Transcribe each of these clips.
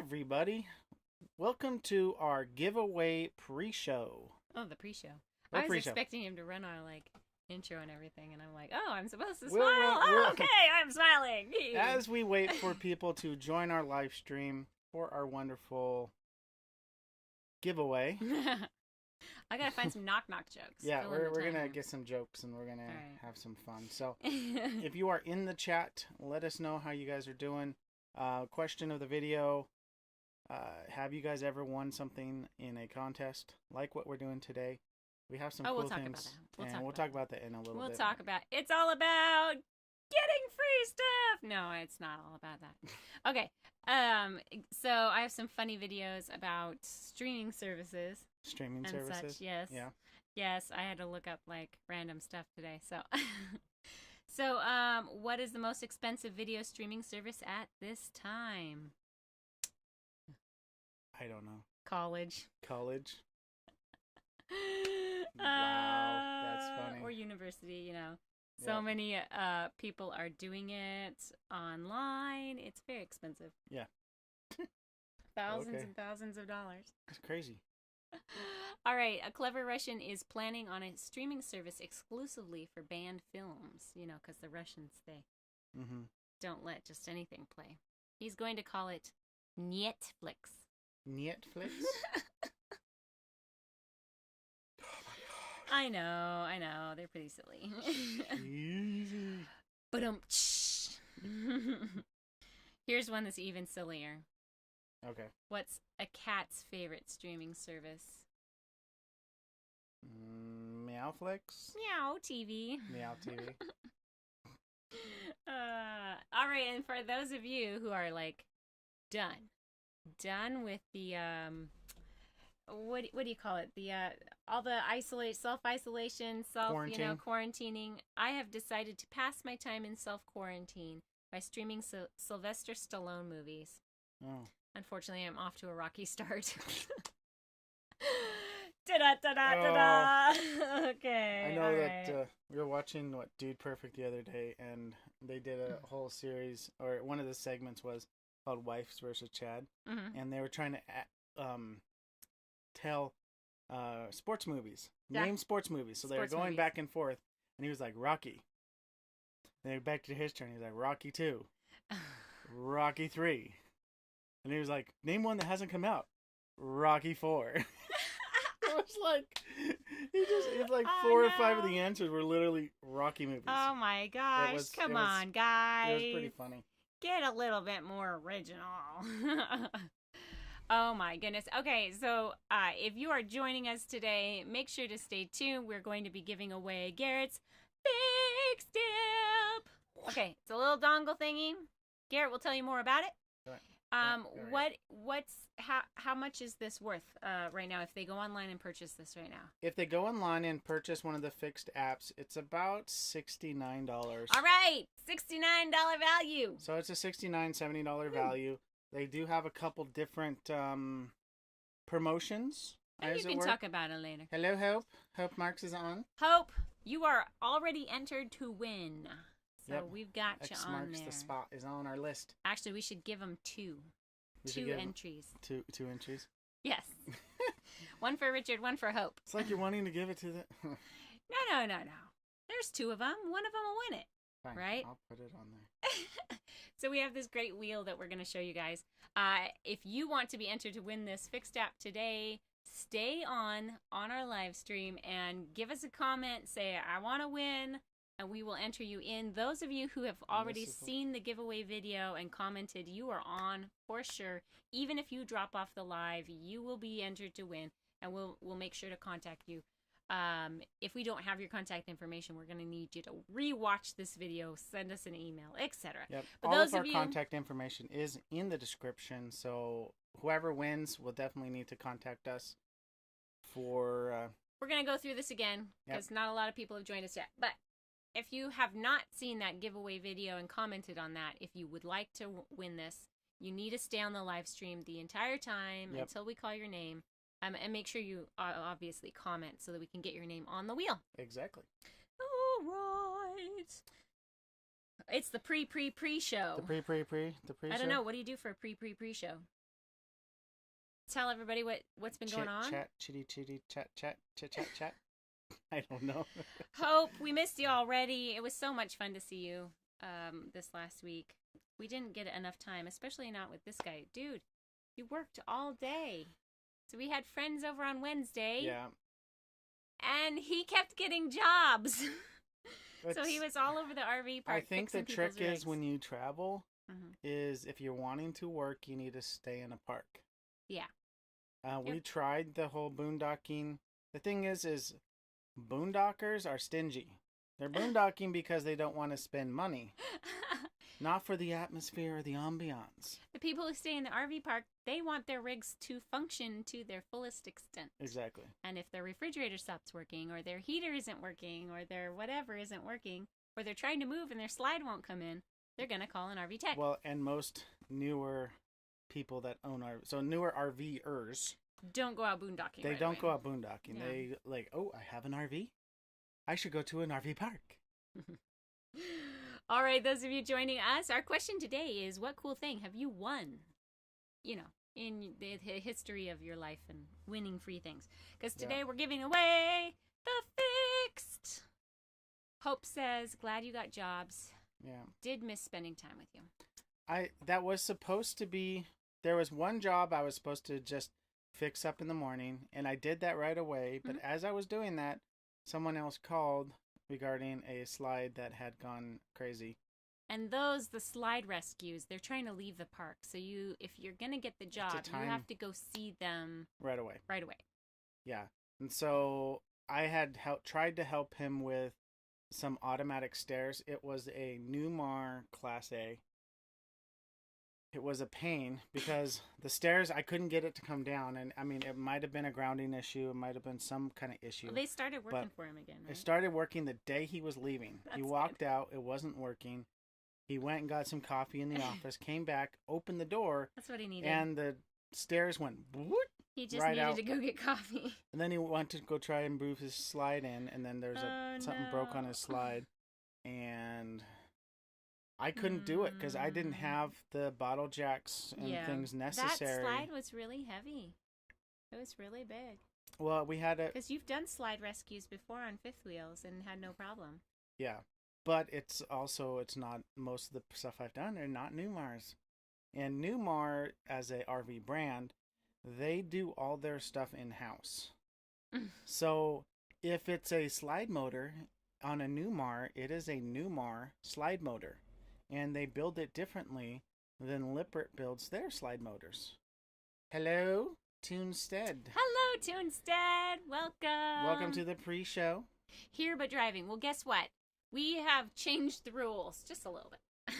everybody. Welcome to our giveaway pre-show. Oh, the pre-show. Oh, I was pre-show. expecting him to run our intro and everything, and I'm like, oh, I'm supposed to smile. We're- Okay, I'm smiling. As we wait for people to join our live stream for our wonderful giveaway. I gotta find some knock-knock jokes. Yeah, Fill in the we're time gonna here. get some jokes and we're gonna Alright. have some fun. So if you are in the chat, let us know how you guys are doing. Question of the video. Have you guys ever won something in a contest like what we're doing today? We have some cool we'll talk things. about that. We'll talk about that in a little We'll bit. talk about. It's all about getting free stuff. No, it's not all about that. Okay. So I have some funny videos about streaming services. Streaming And services. such, yes. Yeah. Yes, I had to look up random stuff today. So, what is the most expensive video streaming service at this time? I don't know. College. College. Wow, that's funny. Or university, So Yeah. many people are doing it online. It's very expensive. Yeah. Thousands Okay. and thousands of dollars. That's crazy. All right, a clever Russian is planning on a streaming service exclusively for banned films, because the Russians, they Mm-hmm. don't let just anything play. He's going to call it Netflix. Netflix? I know, they're pretty silly. Easy. But here's one that's even sillier. Okay. What's a cat's favorite streaming service? Meowflix? Meow TV. Meow TV. All right, and for those of you who are done with the what do you call it? The all the self-isolation, Quarantine. quarantining. I have decided to pass my time in self-quarantine by streaming Sylvester Stallone movies. Oh. Unfortunately, I'm off to a rocky start. Da-da-da-da-da-da. Okay. I know all that right. we were watching Dude Perfect the other day, and they did a whole series, or one of the segments was called Wives versus Chad, Mhm. and they were trying to tell sports movies, Yeah. name sports movies. So they were Sports going movies. back and forth, and he was like Rocky. Then back to his turn, he was like Rocky 2, Rocky 3, and he was like, name one that hasn't come out, Rocky 4. It was like it's like Oh, 4 or 5 of no. the answers were literally Rocky movies. Oh my gosh! was- Come it was- on, guys. It was pretty funny. Get a little bit more original. Oh my goodness. Okay, so if you are joining us today, make sure to stay tuned. We're going to be giving away Garrett's FIXD. Okay, it's a little dongle thingy. Garrett will tell you more about it. Right. Right. How much is this worth right now if they go online and purchase this right now? If they go online and purchase one of the fixed apps, it's about $69. All right, $69 value. So it's a $69, $70 value. They do have a couple different promotions. And you as it can were. talk about it later. Hello, Hope. Hope Marks is on. Hope, you are already entered to win. So Yep. we've got you X on Marks there. the spot is on our list. Actually, we should give them two. We should Two give 'em entries. two entries. Yes. One for Richard, one for Hope. It's like you're wanting to give it to the. No. There's two of them. One of them will win it. Fine, Right? I'll put it on there. So we have this great wheel that we're going to show you guys. If you want to be entered to win this fixed app today, stay on our live stream and give us a comment. Say, I want to win, and we will enter you in. Those of you who have already is- seen the giveaway video and commented, you are on for sure. Even if you drop off the live, you will be entered to win, and we'll make sure to contact you. If we don't have your contact information, we're going to need you to rewatch this video, send us an email, etc. Yep. But All those of our of you- contact information is in the description, so whoever wins will definitely need to contact us for. We're going to go through this again because not a lot of people have joined us yet. But if you have not seen that giveaway video and commented on that, if you would like to win this, you need to stay on the live stream the entire time Yep. until we call your name. And make sure you obviously comment so that we can get your name on the wheel. Exactly. All right. It's the pre-show. The pre-show. I don't know. What do you do for a pre-show? tell everybody what's been going on? Chat, chitty, chitty, chat, chat, chit, chat, chat. I don't know. Hope, we missed you already. It was so much fun to see you this last week. We didn't get enough time, especially not with this guy. Dude, you worked all day. So we had friends over on Wednesday. Yeah. And he kept getting jobs. So he was all over the RV park. I think the trick is when you travel is if you're wanting to work, you need to stay in a park. Yeah. We tried the whole boondocking. The thing is boondockers are stingy. They're boondocking because they don't want to spend money. Not for the atmosphere or the ambiance. The people who stay in the RV park, they want their rigs to function to their fullest extent. Exactly. And if their refrigerator stops working, or their heater isn't working, or their whatever isn't working, or they're trying to move and their slide won't come in, they're going to call an RV tech. Well, and most newer people that own RV, so newer RVers, don't go out boondocking. They don't go out boondocking. Yeah. They like, oh, I have an RV? I should go to an RV park. All right, those of you joining us, our question today is, what cool thing have you won, you know, in the history of your life and winning free things? Because today we're giving away the FIXD. Hope says, glad you got jobs. Yeah. Did miss spending time with you. That was supposed to be, there was one job I was supposed to just fix up in the morning, and I did that right away. But as I was doing that, someone else called regarding a slide that had gone crazy. And those, the slide rescues, they're trying to leave the park. So if you're going to get the job, you have to go see them right away. Right away. Yeah. And so I had tried to help him with some automatic stairs. It was a Newmar Class A. It was a pain because the stairs, I couldn't get it to come down. And I mean, it might have been a grounding issue. It might have been some kind of issue. Well, they started working for him again, right? It started working the day he was leaving. He walked out. It wasn't working. He went and got some coffee in the office, came back, opened the door. That's what he needed. And the stairs went whoop, he just needed to go get coffee. And then he went to go try and move his slide in. And then there's something broke on his slide. And I couldn't do it because I didn't have the bottle jacks and things necessary. That slide was really heavy. It was really big. Well, we had because you've done slide rescues before on fifth wheels and had no problem. Yeah, but it's not most of the stuff I've done. They're not Newmars, and Newmar as a RV brand, they do all their stuff in house. So if it's a slide motor on a Newmar, it is a Newmar slide motor. And they build it differently than Lippert builds their slide motors. Hello, Tunstead. Hello, Tunstead. Welcome. Welcome to the pre-show. Here but driving. Well, guess what? We have changed the rules just a little bit.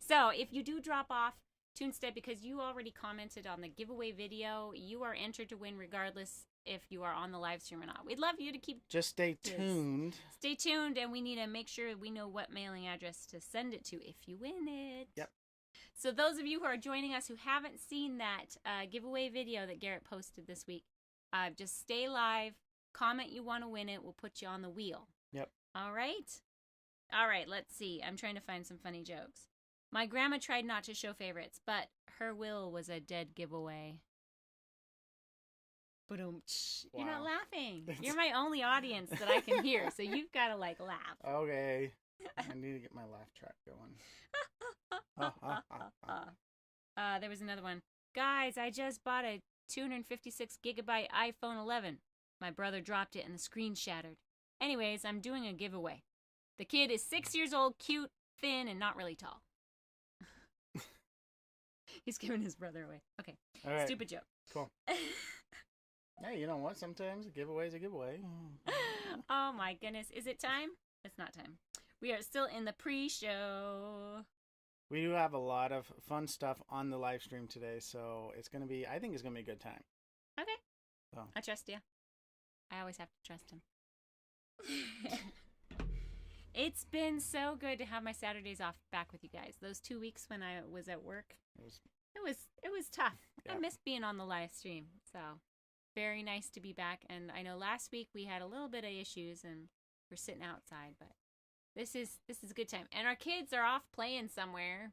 So if you do drop off Tunstead because you already commented on the giveaway video, you are entered to win regardless if you are on the live stream or not. We'd love you to keep... Just stay tuned. Stay tuned, and we need to make sure we know what mailing address to send it to if you win it. Yep. So those of you who are joining us who haven't seen that giveaway video that Garrett posted this week, just stay live, comment you want to win it, we'll put you on the wheel. Yep. All right? All right, let's see. I'm trying to find some funny jokes. My grandma tried not to show favorites, but her will was a dead giveaway. Wow. You're not laughing. You're my only audience that I can hear, so you've got to, laugh. Okay. I need to get my laugh track going. There was another one. Guys, I just bought a 256 gigabyte iPhone 11. My brother dropped it and the screen shattered. Anyways, I'm doing a giveaway. The kid is 6 years old, cute, thin, and not really tall. He's giving his brother away. Okay. All right. Stupid joke. Cool. Hey, you know what? Sometimes a giveaway is a giveaway. Oh my goodness. Is it time? It's not time. We are still in the pre-show. We do have a lot of fun stuff on the live stream today, so I think it's going to be a good time. Okay. So. I trust you. I always have to trust him. It's been so good to have my Saturdays off back with you guys. Those 2 weeks when I was at work, it was tough. Yeah. I missed being on the live stream, so very nice to be back. And I know last week we had a little bit of issues and we're sitting outside, but this is a good time. And our kids are off playing somewhere.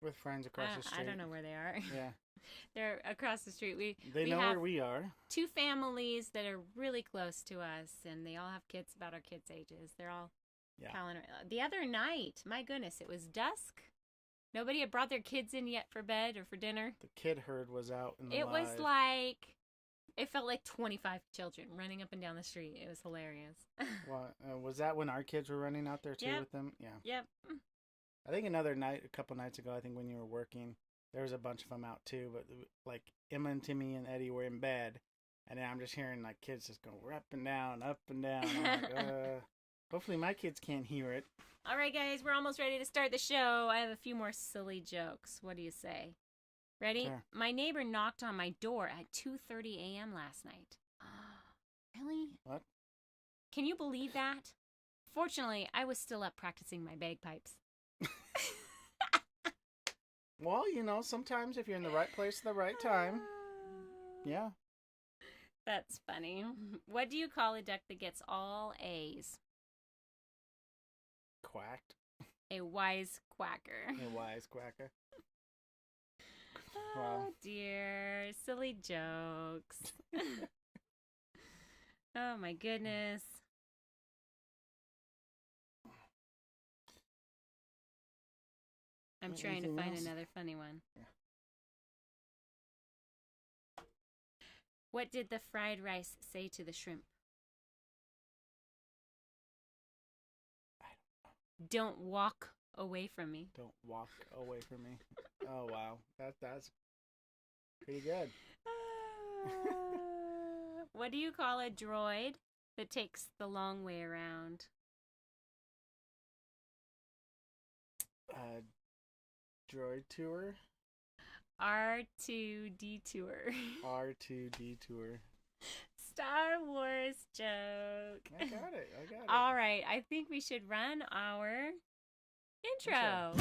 With friends across the street. I don't know where they are. Yeah. They're across the street. They know where we are. 2 families that are really close to us, and they all have kids about our kids' ages. They're all piling around. The other night, my goodness, it was dusk. Nobody had brought their kids in yet for bed or for dinner. The kid herd was out in the It live. was like, it felt like 25 children running up and down the street. It was hilarious. Well, was that when our kids were running out there too with them? Yeah. Yep. I think another night, a couple nights ago, I think when you were working, there was a bunch of them out too. But like Emma and Timmy and Eddie were in bed, and then I'm just hearing like kids just go up and down, up and down. I'm like, hopefully my kids can't hear it. All right, guys, we're almost ready to start the show. I have a few more silly jokes. What do you say? Ready? Sure. My neighbor knocked on my door at 2:30 a.m. last night. Really? What? Can you believe that? Fortunately, I was still up practicing my bagpipes. Well, you know, sometimes if you're in the right place at the right time, yeah. That's funny. What do you call a duck that gets all A's? Quacked. A wise quacker. A wise quacker. Oh, Wow. dear. Silly jokes. Oh, my goodness. I'm trying to Anything find else? another funny one. Yeah. What did the fried rice say to the shrimp? Don't walk away from me. Don't walk away from me. Oh wow, that's pretty good. What do you call a droid that takes the long way around? Droid tour. R2D2. R2D tour. Star Wars joke. I got it. All right, I think we should run our intro.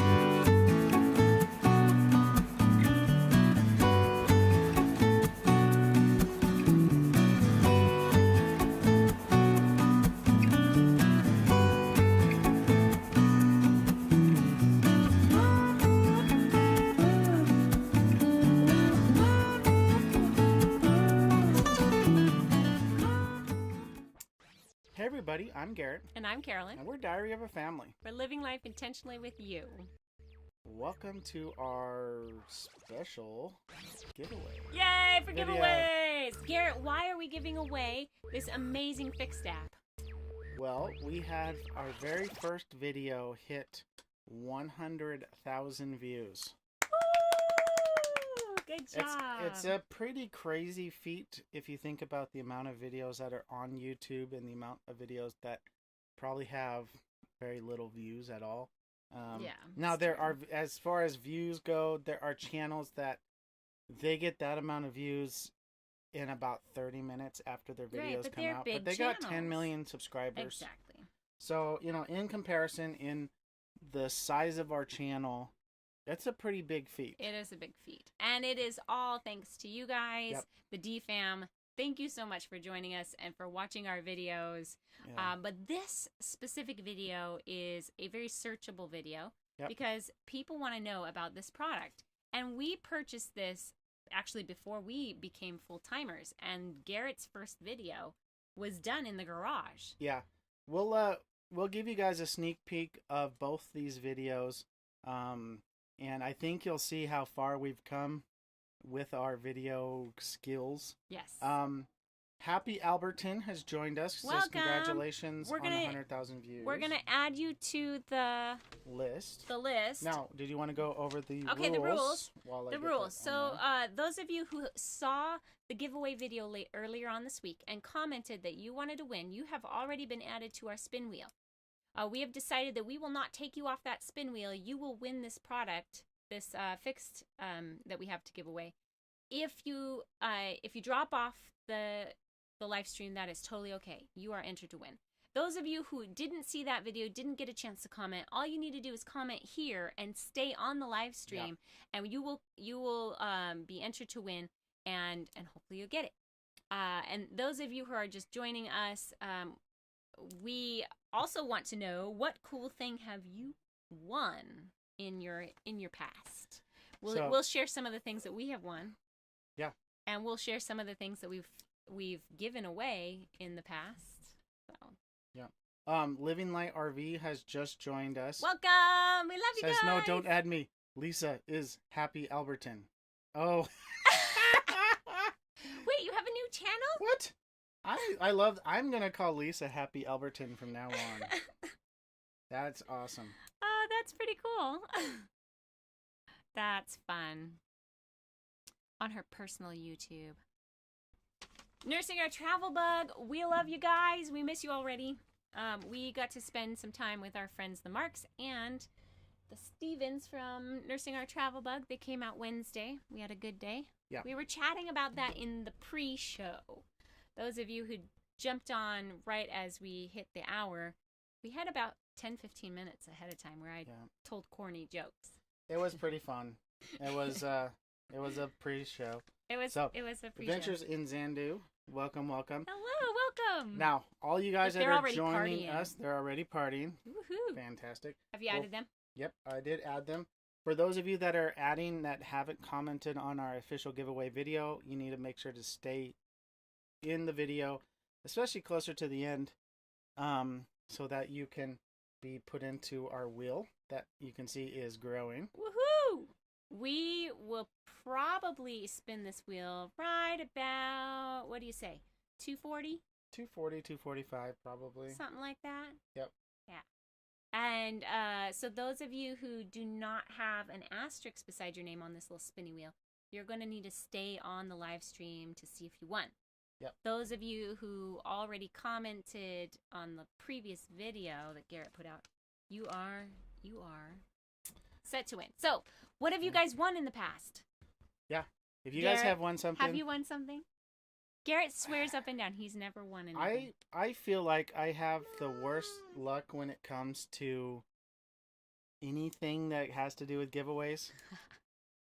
Hey everybody, I'm Garrett. And I'm Carolyn. And we're Diary of a Family. We're living life intentionally with you. Welcome to our special giveaway. Yay for Video. giveaways! Garrett, why are we giving away this amazing FIXD app? Well, we had our very first video hit 100,000 views. Woo! Good job. It's a pretty crazy feat if you think about the amount of videos that are on YouTube and the amount of videos that probably have very little views at all. Now there are, as far as views go, there are channels that they get that amount of views in about 30 minutes after their videos come out. But they got 10 million subscribers. Exactly. So, you know, in comparison, in the size of our channel, that's a pretty big feat. It is a big feat. And it is all thanks to you guys, the DFAM. Thank you so much for joining us and for watching our videos. Yeah. But this specific video is a very searchable video because people want to know about this product. And we purchased this actually before we became full-timers. And Garrett's first video was done in the garage. Yeah. We'll give you guys a sneak peek of both these videos. And I think you'll see how far we've come with our video skills. Yes. Happy Alberton has joined us. Welcome. Says congratulations on 100,000 views. We're going to add you to the list. Now, did you want to go over the rules? Okay, the rules. While I the get rules. that So on those of you who saw the giveaway video earlier on this week and commented that you wanted to win, you have already been added to our spin wheel. We have decided that we will not take you off that spin wheel. You will win this product, this FIXD that we have to give away. If you drop off the live stream, that is totally okay. You are entered to win. Those of you who didn't see that video, didn't get a chance to comment, all you need to do is comment here and stay on the live stream, and you will be entered to win, and hopefully you'll get it. And those of you who are just joining us, we also want to know, what cool thing have you won in your past. So- We'll share some of the things that we have won. Yeah. And we'll share some of the things that we've given away in the past. So Living Light RV has just joined us. welcome. We love you Says guys. no, don't add me. Lisa is Happy Alberton. Oh. Wait, you have a new channel? What? I'm gonna call Lisa Happy Alberton from now on. That's awesome. Oh, that's pretty cool. That's fun. On her personal YouTube. Nursing Our Travel Bug. We love you guys. We miss you already. We got to spend some time with our friends, the Marks and the Stevens from Nursing Our Travel Bug. They came out Wednesday. We had a good day. Yeah. We were chatting about that in the pre-show. Those of you who jumped on right as we hit the hour, we had about 10-15 minutes ahead of time where I told corny jokes. It was pretty fun. It was a pre-show. It was a pre-show. Adventures in Xanadu. Welcome. Hello, welcome. Now, all you guys If that they're are already joining partying. us, they're already partying. Woohoo. Fantastic. Have you added them? Yep, I did add them. For those of you that are adding that haven't commented on our official giveaway video, you need to make sure to stay in the video, especially closer to the end, so that you can be put into our wheel that you can see is growing. Woohoo! We will probably spin this wheel right about, what do you say, 240? 240, 245 probably. Something like that? Yep. Yeah. And so those of you who do not have an asterisk beside your name on this little spinny wheel, you're going to need to stay on the live stream to see if you won. Yep. Those of you who already commented on the previous video that Garrett put out, you are set to win. So, what have you guys won in the past? Yeah. If you guys Garrett, have won something. Have you won something? Garrett swears up and down he's never won anything. I feel like I have the worst luck when it comes to anything that has to do with giveaways.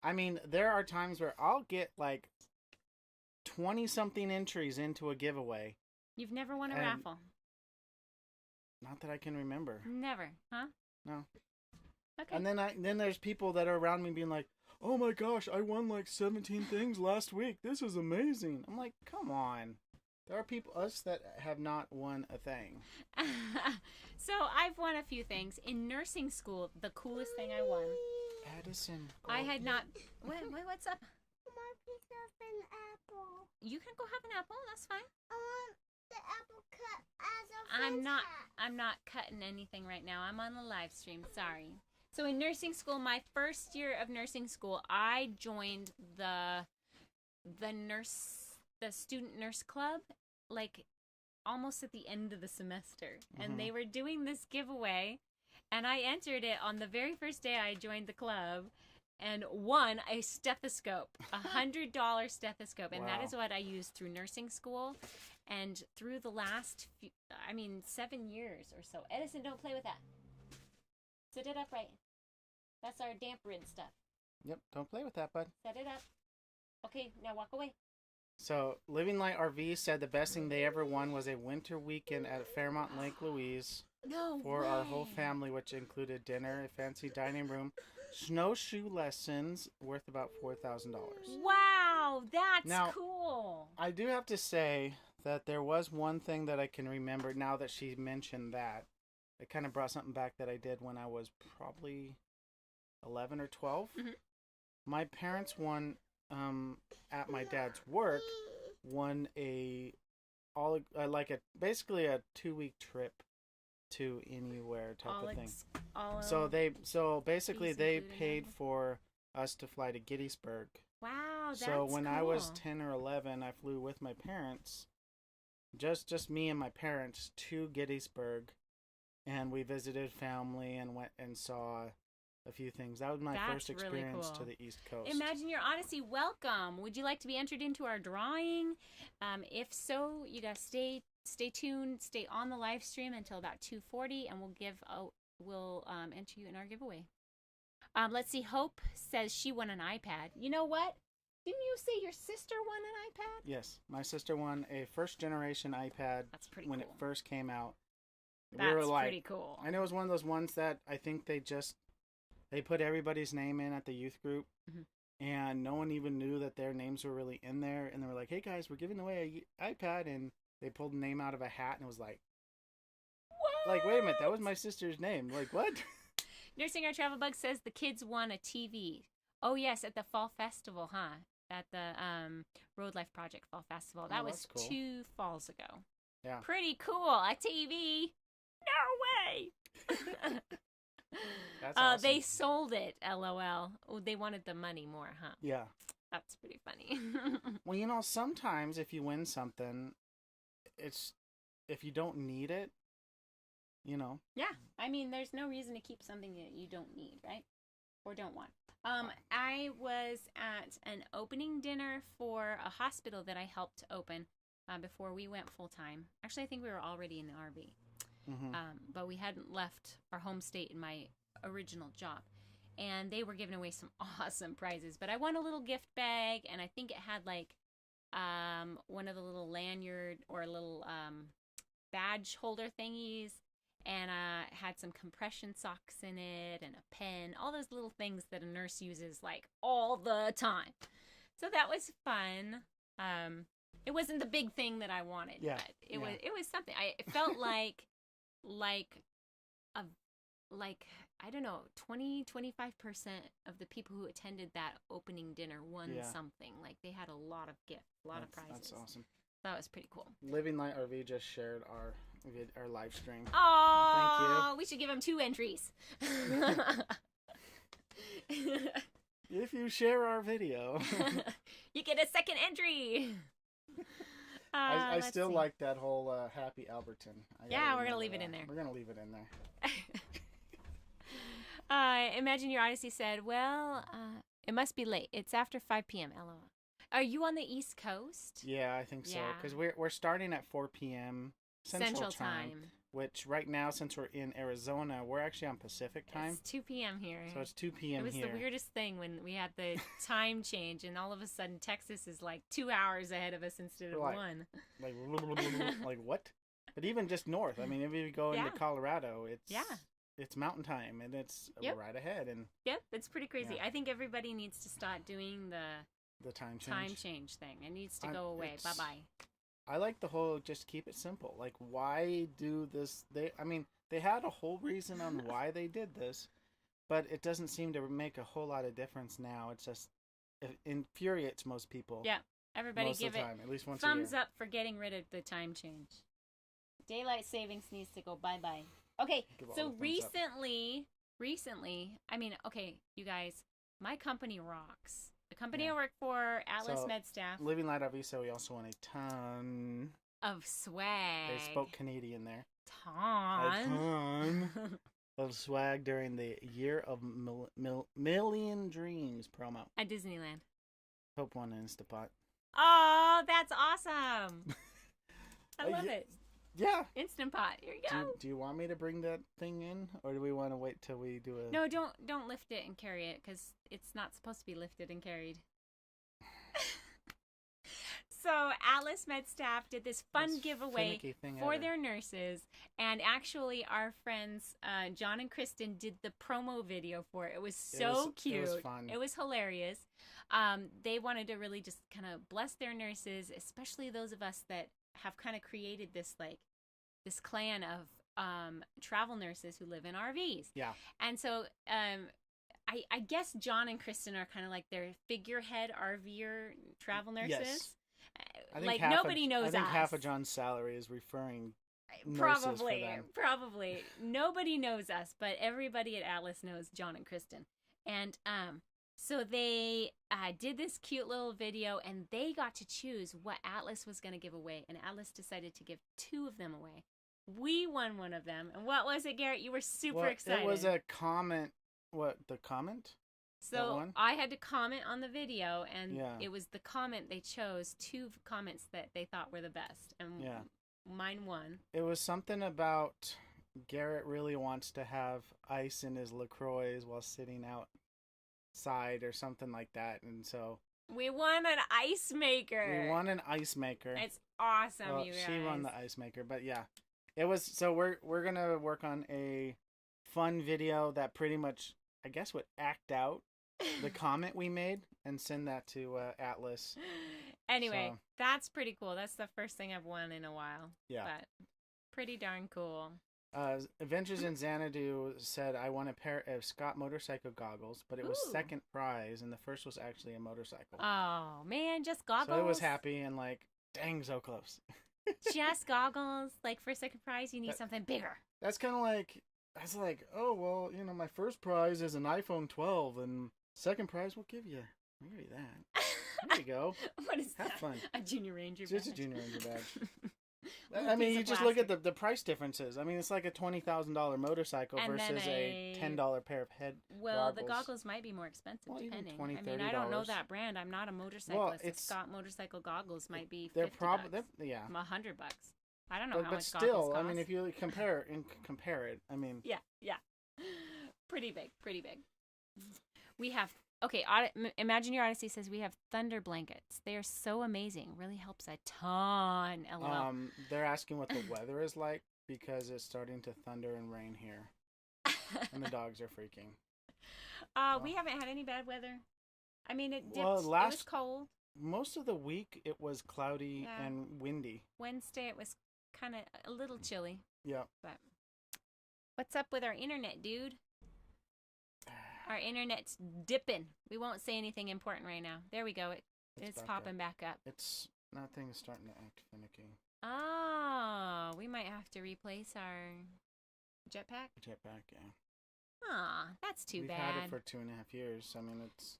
I mean, there are times where I'll get like 20-something entries into a giveaway. You've never won a And- raffle? Not that I can remember. Never, huh? No. Okay. And then there's people that are around me being like, "Oh my gosh, I won like 17 things last week. This is amazing." I'm like, "Come on." There are us that have not won a thing. So I've won a few things. In nursing school, the coolest thing I won. Addison. I had not. What's up? Piece of an apple. You can go have an apple. That's fine. I want the apple cut as a I'm French not. hat. I'm not cutting anything right now. I'm on the live stream. Sorry. So in nursing school, my first year of nursing school, I joined the student nurse club, like almost at the end of the semester, and they were doing this giveaway, and I entered it on the very first day I joined the club, and won a stethoscope, $100 stethoscope, and that Wow. is what I used through nursing school, and through the last 7 years or so. Edison, don't play with that. Sit it up right. That's our damp rid stuff. Yep, don't play with that, bud. Set it up. Okay, now walk away. So, Living Light RV said the best thing they ever won was a winter weekend at Fairmont Lake Louise No for way. our whole family, which included dinner, a fancy dining room, snowshoe lessons worth about $4,000. Wow, that's Now- cool. I do have to say that there was one thing that I can remember now that she mentioned that. It kind of brought something back that I did when I was probably 11 or 12. Mhm. My parents won, at my dad's work, won basically a 2-week trip to anywhere type of thing. So basically fees they included paid and- for us to fly to Gettysburg. Wow, that's So when I was cool. 10 or 11, I flew with my parents, just me and my parents, to Gettysburg, and we visited family and went and saw a few things. That was my That's first really experience cool. to the East Coast. Imagine Your Odyssey, welcome. Would you like to be entered into our drawing? If so, you gotta stay tuned, stay on the live stream until about 2:40, and we'll enter you in our giveaway. Let's see. Hope says she won an iPad. You know what? Didn't you say your sister won an iPad? Yes, my sister won a first-generation iPad That's pretty when cool. it first came out. That's we were like, pretty cool. I know it was one of those ones that I think they just They put everybody's name in at the youth group, Mhm. and no one even knew that their names were really in there. And they were like, "Hey guys, we're giving away an iPad," and they pulled a name out of a hat, and it was like, What? wait a minute, that was my sister's name. Like, what? Nursing Our Travel Bug says the kids won a TV. Oh yes, at the Fall Festival, huh? At the Road Life Project Fall Festival. That Oh, was that's cool. 2 falls ago. Yeah. Pretty cool. A TV. No way. That's awesome. They sold it. LOL. Oh, they wanted the money more, huh? Yeah. That's pretty funny. Well, sometimes if you win something, it's if you don't need it, Yeah, I mean, there's no reason to keep something that you don't need, right? Or don't want. I was at an opening dinner for a hospital that I helped open before we went full-time. Actually, I think we were already in the RV. Mm-hmm. But we hadn't left our home state in my original job. And they were giving away some awesome prizes. But I won a little gift bag, and I think it had like one of the little lanyard or little badge holder thingies. And had some compression socks in it and a pen, all those little things that a nurse uses like all the time. So that was fun. It wasn't the big thing that I wanted, but it was something. It felt like I don't know, 20-25% of the people who attended that opening dinner won something. Like they had a lot of gifts, a lot of prizes. That's awesome. That was pretty cool. Living Light RV just shared our live stream. Oh, thank you. We should give them 2 entries. If you share our video, you get a second entry. I still like that whole Happy Alberton. Yeah, we're gonna leave it in there. We're gonna leave it in there. Imagine Your Odyssey said, "Well, it must be late. It's after 5 p.m. LOL." Are you on the East Coast? Yeah, I think so. Because we're starting at 4 p.m. Central Time. Which right now, since we're in Arizona, we're actually on Pacific Time. It's 2 p.m. here. So it's 2 p.m. here. It was the weirdest thing when we had the time change, and all of a sudden Texas is like 2 hours ahead of us instead of 1. Like what? But even just north. I mean, if you go into Colorado, it's mountain time, and it's right ahead. And yep, it's pretty crazy. Yeah. I think everybody needs to start doing the time change thing. It needs to go away. Bye-bye. I like the whole just keep it simple. Like, why do this? They had a whole reason on why they did this, but it doesn't seem to make a whole lot of difference now. It infuriates most people. Yeah, everybody give it at least once thumbs a year. up for getting rid of the time change. Daylight savings needs to go bye-bye. Okay, so recently, I mean, okay, you guys, my company rocks. The company I work for, Atlas MedStaff. Living Light RV, so we also won a ton of swag. They spoke Canadian there. A ton of swag during the Year of Million Dreams promo at Disneyland. Hope won an Instapot. Oh, that's awesome! I love it. Yeah. Instant Pot. Here you go. Do you want me to bring that thing in, or do we want to wait till we do a... No, don't lift it and carry it, because it's not supposed to be lifted and carried. So Atlas MedStaff did this fun giveaway for their nurses, and actually our friends John and Kristen did the promo video for it. It was so cute. It was fun. It was hilarious. They wanted to really just kind of bless their nurses, especially those of us that have kind of created this clan of travel nurses who live in RVs. Yeah. And so I guess John and Kristen are kind of like their figurehead RVer travel nurses. Yes. Like nobody knows us. I think half of John's salary is referring Probably. Nobody knows us, but everybody at Atlas knows John and Kristen. And so they did this cute little video, and they got to choose what Atlas was going to give away. And Atlas decided to give 2 of them away. We won one of them. And what was it, Garrett? You were super excited. It was a comment. What, the comment? So I had to comment on the video, and it was the comment they chose, 2 comments that they thought were the best. And mine won. It was something about Garrett really wants to have ice in his LaCroix while sitting outside or something like that. And so we won an ice maker. It's awesome, you guys. She won the ice maker, but yeah. It was, so we're going to work on a fun video that pretty much I guess, would act out the comment we made and send that to Atlas. Anyway, So- that's pretty cool. That's the first thing I've won in a while. Yeah. But pretty darn cool. Adventures in Xanadu said, I won a pair of Scott motorcycle goggles, but it was Ooh. second prize, and the first was actually a motorcycle. Oh, man, just goggles. So it was happy and like, dang, so close. Just goggles. Like, for second prize, you need something bigger. That's kind of like, oh, well, you know, my first prize is an iPhone 12, and second prize, we'll give you that. There you go. What is Have that? fun. A Junior Ranger It's just a badge. Junior Ranger badge. Little I mean, piece you of just look at plastic. the price differences. I mean, it's like a $20,000 motorcycle And then versus a $10 pair of head Well, the goggles. goggles might be more expensive, Well, even depending. $20, I mean, I don't know $30. that brand. I'm not a motorcyclist. it's- Scott motorcycle goggles might be They're $50. probably yeah. $100. I don't know how But much still, goggles I cost. mean, if you compare it, I mean, Yeah. Pretty big. We have, okay, Imagine Your Odyssey says we have thunder blankets. They are so amazing. Really helps a ton. LOL. they're asking what the weather is like because it's starting to thunder and rain here, and the dogs are freaking. We haven't had any bad weather. I mean, it dipped. Well, It was last- cold. Most of the week it was cloudy Yeah. and windy. Wednesday, it was kind of a little chilly. Yeah. But what's up with our internet, dude? Our internet's dipping. We won't say anything important right now. There we go. It's back popping back up. Nothing is starting to act finicky. Oh, we might have to replace our jetpack. Jetpack, yeah. Aw, that's too We've bad. had it for 2.5 years. I mean, it's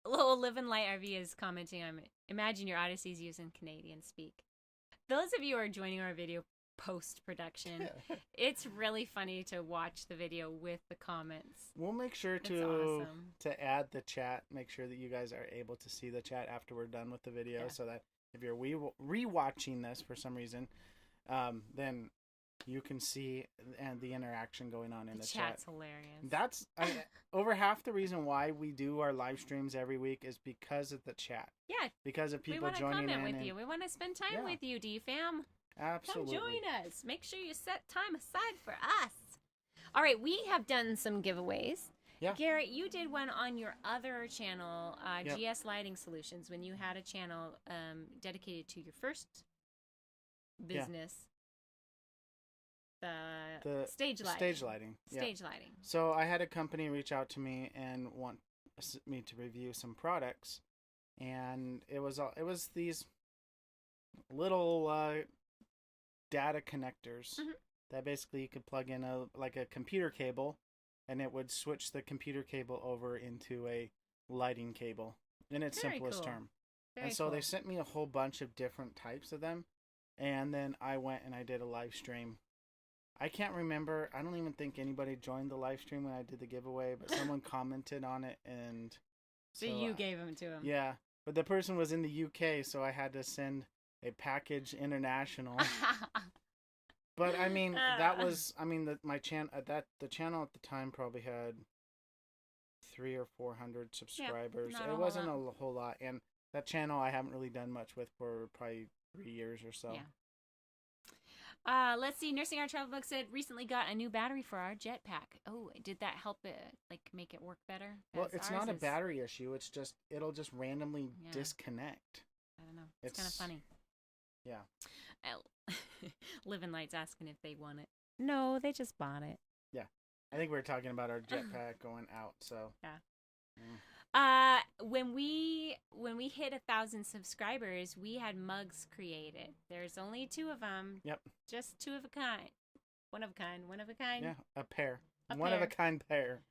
Little Living Light RV is commenting on Imagine Your Odysseys using Canadian speak. Those of you who are joining our video post-production, it's really funny to watch the video with the comments. We'll make sure It's to awesome. to add the chat. Make sure that you guys are able to see the chat after we're done with the video, Yeah. so that if you're rewatching this for some reason, then you can see and the interaction going on in the chat. Chat's hilarious. That's over half the reason why we do our live streams every week is because of the chat. Yeah, Because of we people want to joining comment in. with and- you. We want to spend time Yeah. with you, D-Fam. Absolutely. Come join us. Make sure you set time aside for us. All right, we have done some giveaways. Yeah. Garrett, you did one on your other channel, Yep. GS Lighting Solutions, when you had a channel dedicated to your first business, the stage lighting. Stage lighting. Yeah. Stage lighting. So I had a company reach out to me and want me to review some products, and it was these little data connectors Mhm. that basically you could plug in a computer cable, and it would switch the computer cable over into a lighting cable in its Very simplest cool. term. Very And so cool. they sent me a whole bunch of different types of them, and then I went and I did a live stream. I can't remember. I don't even think anybody joined the live stream when I did the giveaway, but someone commented on it, and So you gave them to him. yeah. But the person was in the UK, so I had to send a package international. But I mean, that was my the channel at the time probably had 300 or 400 subscribers. not a It whole wasn't lot. a whole lot, and that channel I haven't really done much with for probably 3 years or so. Yeah. Let's see. Nursing Our Travel Book said recently got a new battery for our jetpack. Oh, did that help it make it work better? Well, As it's ours not a is- battery issue. It's just it'll just randomly Yeah. disconnect. I don't know. It's kind of It's- funny. Yeah. Living Light's asking if they want it. No, they just bought it. I think we were talking about our jetpack going out. So When we hit 1,000 subscribers, we had mugs created. There's only 2 of them. Yep. Just 2 of a kind. One of a kind. One of a kind. yeah, a pair, A one of a pair. kind pair.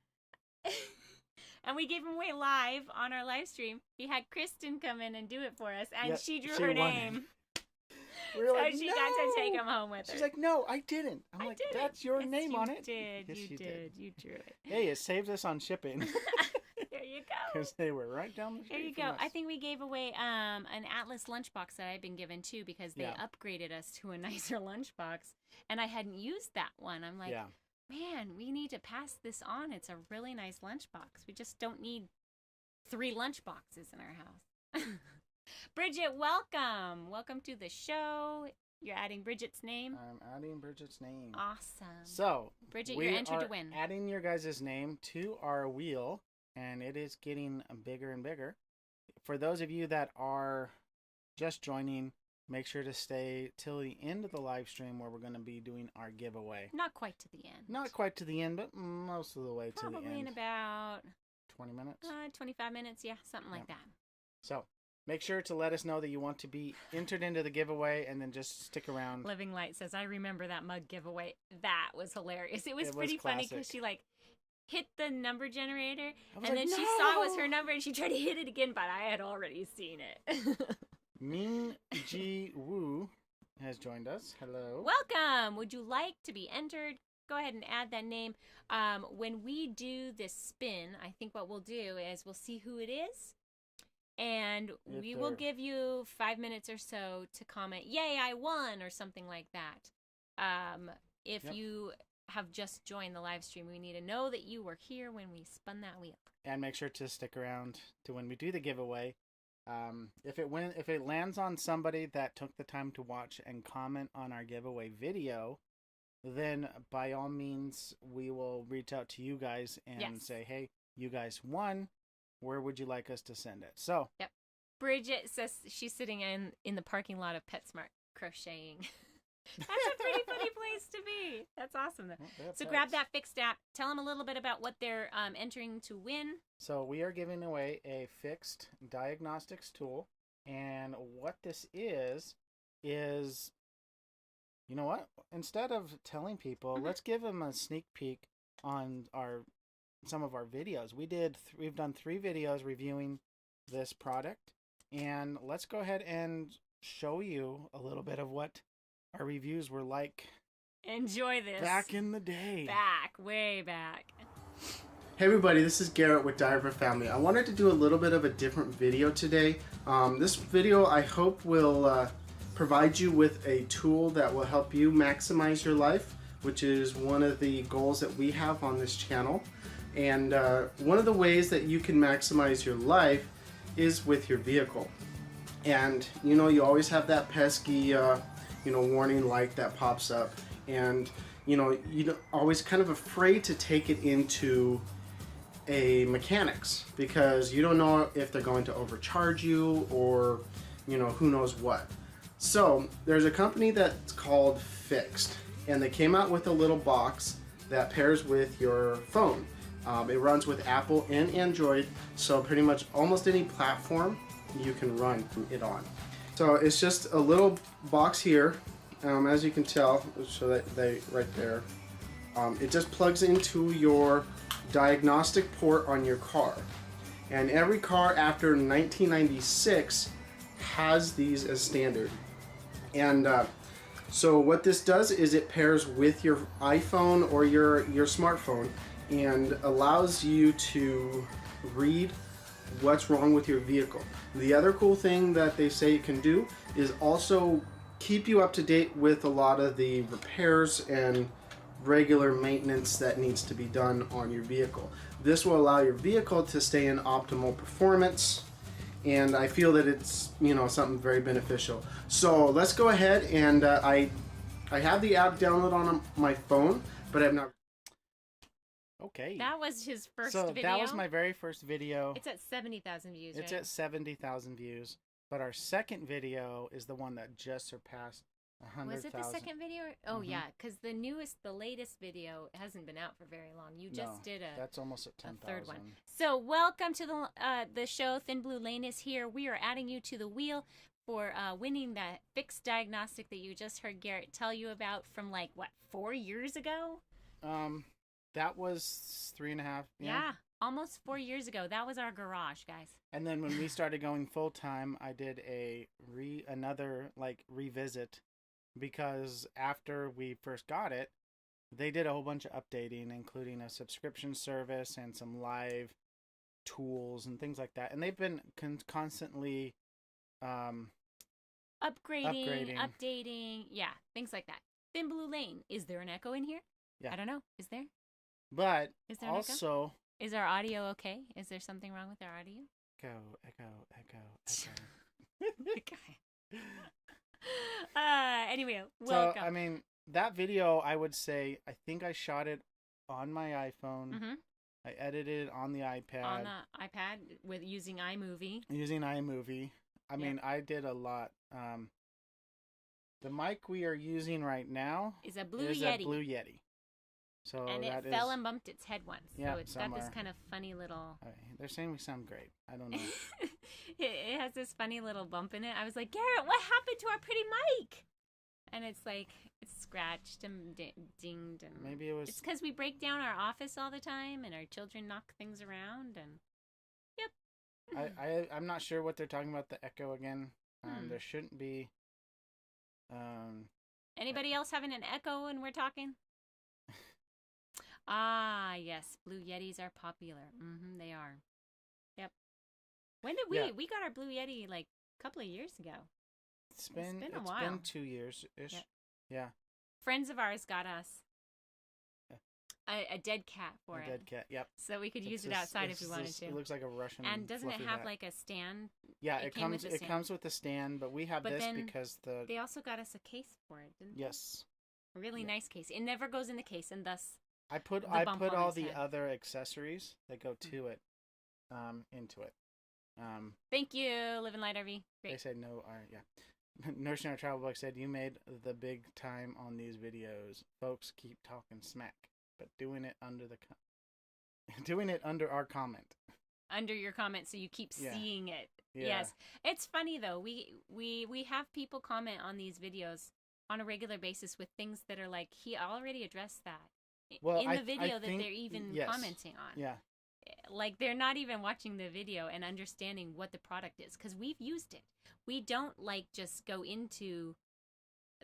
And we gave them away live on our live stream. We had Kristen come in and do it for us, and Yeah, she drew she her won it. name. We were So like, she got to take "No!" them home with her. She's like, no, I didn't. I'm I like, did it. that's your Yes, name you on it. Did. Yes, you you did. You drew it. Hey, it saves us on shipping There you go. because they were right down the street. There you from go. us. I think we gave away an Atlas lunchbox that I've been given too because they Yeah. upgraded us to a nicer lunchbox, and I hadn't used that one. I'm like, yeah, man, we need to pass this on. It's a really nice lunchbox. We just don't need 3 lunchboxes in our house. Bridget, welcome. Welcome to the show. You're adding Bridget's name. I'm adding Bridget's name. Awesome. So, Bridget, we you're entered to are win. adding your guys' name to our wheel, and it is getting bigger and bigger. For those of you that are just joining, make sure to stay till the end of the live stream where we're going to be doing our giveaway. Not quite to the end. Not quite to the end, but most of the way to the end. Probably in about 20 minutes. 25 minutes. Yeah, something like that. So, make sure to let us know that you want to be entered into the giveaway, and then just stick around. Living Light says, I remember that mug giveaway. That was hilarious. It was pretty funny because she like hit the number generator and then she saw it was her number and she tried to hit it again, but I had already seen it. Ming Ji Woo has joined us. Hello. Welcome. Would you like to be entered? Go ahead and add that name. When we do this spin, I think what we'll do is we'll see who it is. And we will give you 5 minutes or so to comment, yay, I won, or something like that. If you have just joined the live stream, we need to know that you were here when we spun that wheel. And make sure to stick around to when we do the giveaway. If it lands on somebody that took the time to watch and comment on our giveaway video, then by all means, we will reach out to you guys and say, hey, you guys won. Where would you like us to send it? So, Bridget says she's sitting in the parking lot of PetSmart crocheting. That's a pretty funny place to be. That's awesome, though. So grab that FIXD app. Tell them a little bit about what they're entering to win. So we are giving away a FIXD diagnostics tool, and what this is, you know what? Instead of telling people, let's give them a sneak peek on some of our videos. We've done 3 videos reviewing this product, and let's go ahead and show you a little bit of what our reviews were like. Enjoy this. Back in the day. Way back. Hey everybody, this is Garrett with Diver Family. I wanted to do a little bit of a different video today. This video I hope will provide you with a tool that will help you maximize your life, which is one of the goals that we have on this channel. And one of the ways that you can maximize your life is with your vehicle. And you always have that pesky warning light that pops up, and you're always kind of afraid to take it into a mechanics because you don't know if they're going to overcharge you or who knows what. So there's a company that's called FIXD, and they came out with a little box that pairs with your phone. It runs with Apple and Android, so pretty much almost any platform you can run it on. So it's just a little box here, as you can tell, so that they right there. It just plugs into your diagnostic port on your car, and every car after 1996 has these as standard. And so what this does is it pairs with your iPhone or your smartphone and allows you to read what's wrong with your vehicle. The other cool thing that they say it can do is also keep you up to date with a lot of the repairs and regular maintenance that needs to be done on your vehicle. This will allow your vehicle to stay in optimal performance, and I feel that it's something very beneficial. So let's go ahead, and I have the app downloaded on my phone, but I've not. Okay. That was his first video? So that was my very first video. It's at 70,000 views, It's right? at 70,000 views. But our second video is the one that just surpassed 100,000. Was it the second video? Oh, yeah, because the latest video hasn't been out for very long. You just did that's almost at 10,000. third one. So welcome to the show. Thin Blue Lane is here. We are adding you to the wheel for winning that FIXD diagnostic that you just heard Garrett tell you about from 4 years ago? That was 3.5. Yeah, almost 4 years ago. That was our garage, guys. And then when we started going full time, I did another revisit, because after we first got it, they did a whole bunch of updating, including a subscription service and some live tools and things like that. And they've been constantly upgrading, updating, things like that. Thin Blue Lane. Is there an echo in here? Yeah. I don't know. Is there? But is there an also, echo? Is our audio okay? Is there something wrong with our audio? Echo. Okay. Anyway, So, welcome. I mean, that video, I would say, I think I shot it on my iPhone. Mhm. I edited it on the iPad. On the iPad with using iMovie. Using iMovie. I mean, I did a lot. The mic we are using right now Is a Blue is Yeti. a Blue Yeti. So And that it fell is, and bumped its head once. Yeah, So it's got this somewhere. kind of funny little... they're saying we sound great. I don't know. it has this funny little bump in it. I was like, Garrett, what happened to our pretty mic? And it's like, it's scratched and dinged. And Maybe it was... It's because we break down our office all the time and our children knock things around. And yep. I'm not sure what they're talking about, the echo again. There shouldn't be... Anybody else having an echo when we're talking? Ah, yes. Blue Yetis are popular. They are. Yep. When did we... Yeah. We got our Blue Yeti like a couple of years ago. It's been a while. It's been 2 years-ish. Yep. Yeah. Friends of ours got us a dead cat for it. A dead cat, yep. So we could use it outside if we wanted to. It looks like a Russian And doesn't it fluffy have hat. like a stand? Yeah, it it came comes with a stand. comes with a stand, but we have But this then because the... They also got us a case for it, didn't they? Yes. A really nice case. It never goes in the case, and thus I put the bump on all his the head. other accessories that go to it into it. Thank you, Live and Light RV. They Great. said no, yeah. Nursing Our Travel Book said, you made the big time on these videos. Folks keep talking smack, but doing it under our comment. Under your comment, so you keep Yeah. seeing it. Yeah. Yes, it's funny though. We have people comment on these videos on a regular basis with things that are like, he already addressed that Well, in I the video that think- they're even yes. commenting on. Yeah. Like they're not even watching the video and understanding what the product is because we've used it. We don't like just go into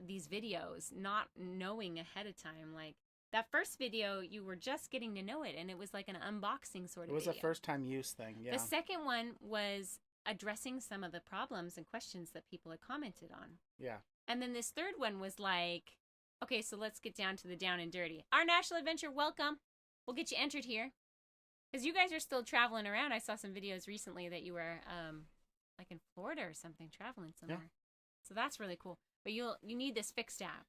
these videos not knowing ahead of time. Like that first video, you were just getting to know it, and it was like an unboxing sort of It was video. a first time use thing. Yeah. The second one was addressing some of the problems and questions that people had commented on. Yeah. And then this third one was like, okay, so let's get down to the down and dirty. Our National Adventure, welcome. We'll get you entered here. Because you guys are still traveling around. I saw some videos recently that you were like in Florida or something, traveling somewhere. Yeah. So that's really cool. But you need this FIXD app.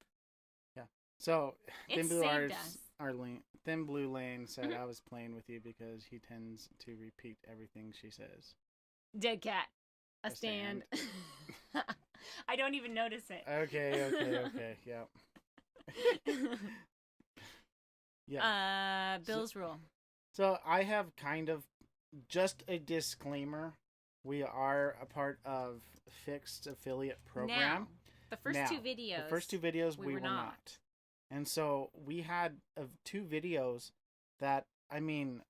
Yeah. So It Thin Blue saved us. Thin Blue Lane said Mhm. I was playing with you because he tends to repeat everything she says. Dead cat. A A stand. I don't even notice it. Okay. Yeah. Yeah. Bill's rule. So I have kind of just a disclaimer. We are a part of FIXD affiliate program. Now, the first Now, two videos. The first two videos we we were were not. not. And so we had two videos that, I mean,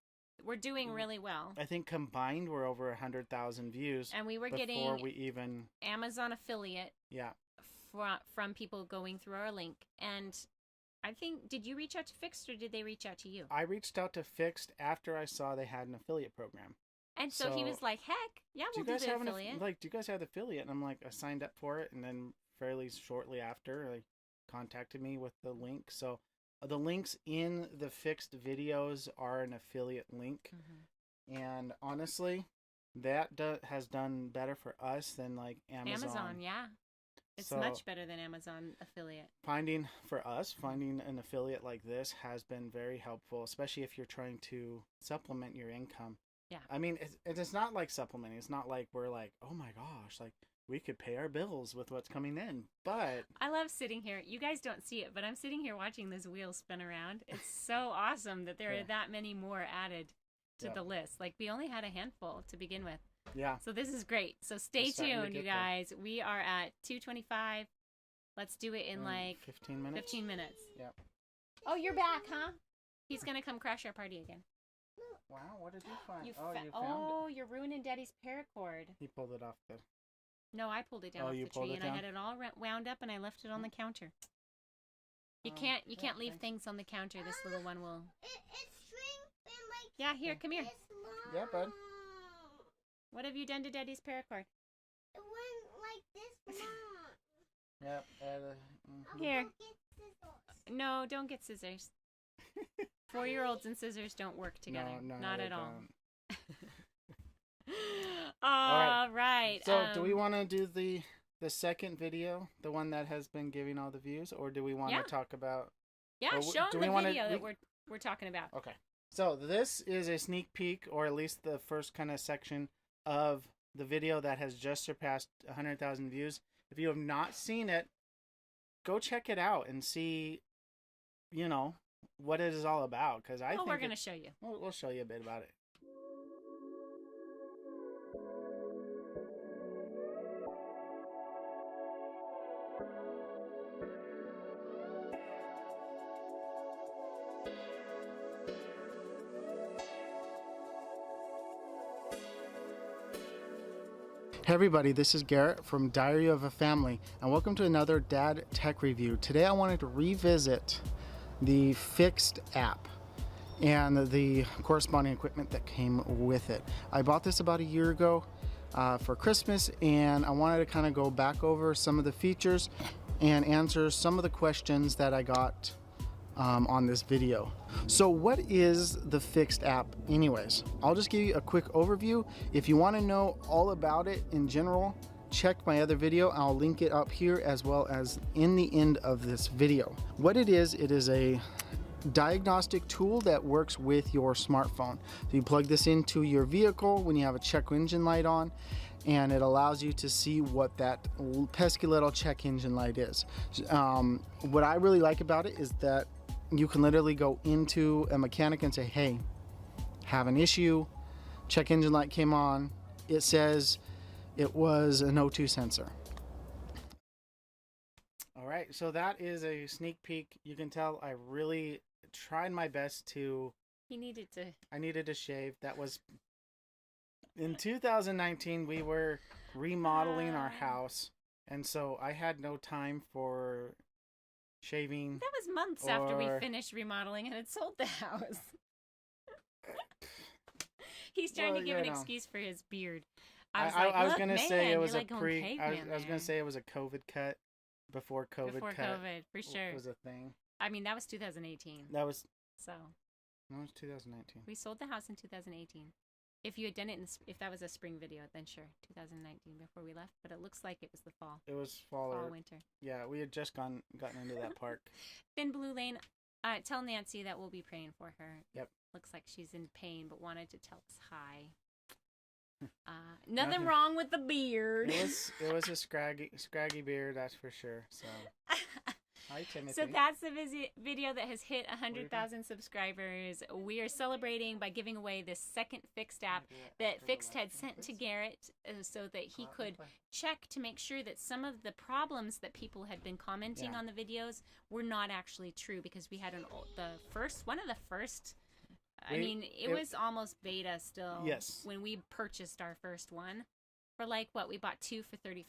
We're doing really well. I think combined were over 100,000 views And we were before getting we even, Amazon affiliate yeah. from people going through our link. And I think, did you reach out to FIXD or did they reach out to you? I reached out to FIXD after I saw they had an affiliate program. And so he So, was like, heck, yeah, Do we'll you guys do the have affiliate. do you guys have the affiliate? And I'm like, I signed up for it, and then fairly shortly after, they contacted me with the link. So the links in the FIXD videos are an affiliate link. Mhm. And honestly, that has done better for us than like Amazon. Yeah. It's So, much better than Amazon affiliate. finding an affiliate like this has been very helpful, especially if you're trying to supplement your income. Yeah. I mean, it's not like supplementing. It's not like we're like, oh my gosh, like we could pay our bills with what's coming in. But I love sitting here. You guys don't see it, but I'm sitting here watching this wheel spin around. It's so awesome that there Yeah. are that many more added to Yeah. the list. Like we only had a handful to begin with. yeah, So this is great. So stay We're starting to tuned, you get there. guys. We are at 2:25. Let's do it in like 15 minutes. 15 minutes. Yep. Oh, you're back, huh? He's gonna come crash our party again. Wow, what did you find? You You found oh, it. you're ruining Daddy's paracord. He pulled it off the. No, I pulled it down Oh, off you the pulled tree it and I down? had it all wound up and I left it on the counter. You can't leave thanks. things on the counter. This little one will. It's string been like Yeah, here, come here. this long. Yeah, bud. What have you done to Daddy's paracord? It went like this long. Yep. Here. Get scissors. No, don't get scissors. 4-year-olds and scissors don't work together. No, Not they at all. don't. All right. So, do we want to do the the second video, the one that has been giving all the views, or do we want Yeah. to talk about? Yeah, Or show do them we the wanna- video that we- we're talking about. Okay. So this is a sneak peek, or at least the first kind of section of the video that has just surpassed 100,000 views. If you have not seen it, go check it out and see, you know, what it is all about. Because I Well, think we're gonna show you. we'll show you a bit about it. Hey everybody, this is Garrett from Diary of a Family, and welcome to another Dad Tech Review. Today I wanted to revisit the FIXD app and the corresponding equipment that came with it. I bought this about a year ago for Christmas, and I wanted to kind of go back over some of the features and answer some of the questions that I got on this video. So what is the FIXD app anyways? I'll just give you a quick overview. If you want to know all about it in general, check my other video. I'll link it up here as well as in the end of this video. What it is a diagnostic tool that works with your smartphone. So you plug this into your vehicle when you have a check engine light on, and it allows you to see what that pesky little check engine light is. What I really like about it is that you can literally go into a mechanic and say, hey, have an issue, check engine light came on, it says it was an O2 sensor. All right, so that is a sneak peek. You can tell I really tried my best to, He needed to. I needed to shave. That was, in 2019, we were remodeling our house, and so I had no time for shaving. That was months after we Or- finished remodeling and had sold the house. He's trying Well, to give you an know. excuse for his beard. I I was was gonna "Look, say man, it was you're a like going pre. caveman I was gonna there." say it was a COVID cut before COVID Before cut COVID, for sure. was a thing. I mean, that was 2018. That was So no, it was 2019. we sold the house in 2018. If you had done it, if that was a spring video, then sure, 2019 before we left. But it looks like it was the fall, It was fall or winter. yeah. We had just gotten into that park. Thin Blue Lane. Tell Nancy that we'll be praying for her. Yep. Looks like she's in pain, but wanted to tell us hi. Nothing Nothing. wrong with the beard. It was a scraggy beard, that's for sure. So hi Timothy. So that's the video that has hit 100,000 subscribers. We are celebrating by giving away this second FIXD app that FIXD had sent to Garrett so that he could check to make sure that some of the problems that people had been commenting Yeah. on the videos were not actually true, because we had one of the first. I mean, it was almost beta still. Yes. When we purchased our first one, for like what we bought 2 for $35.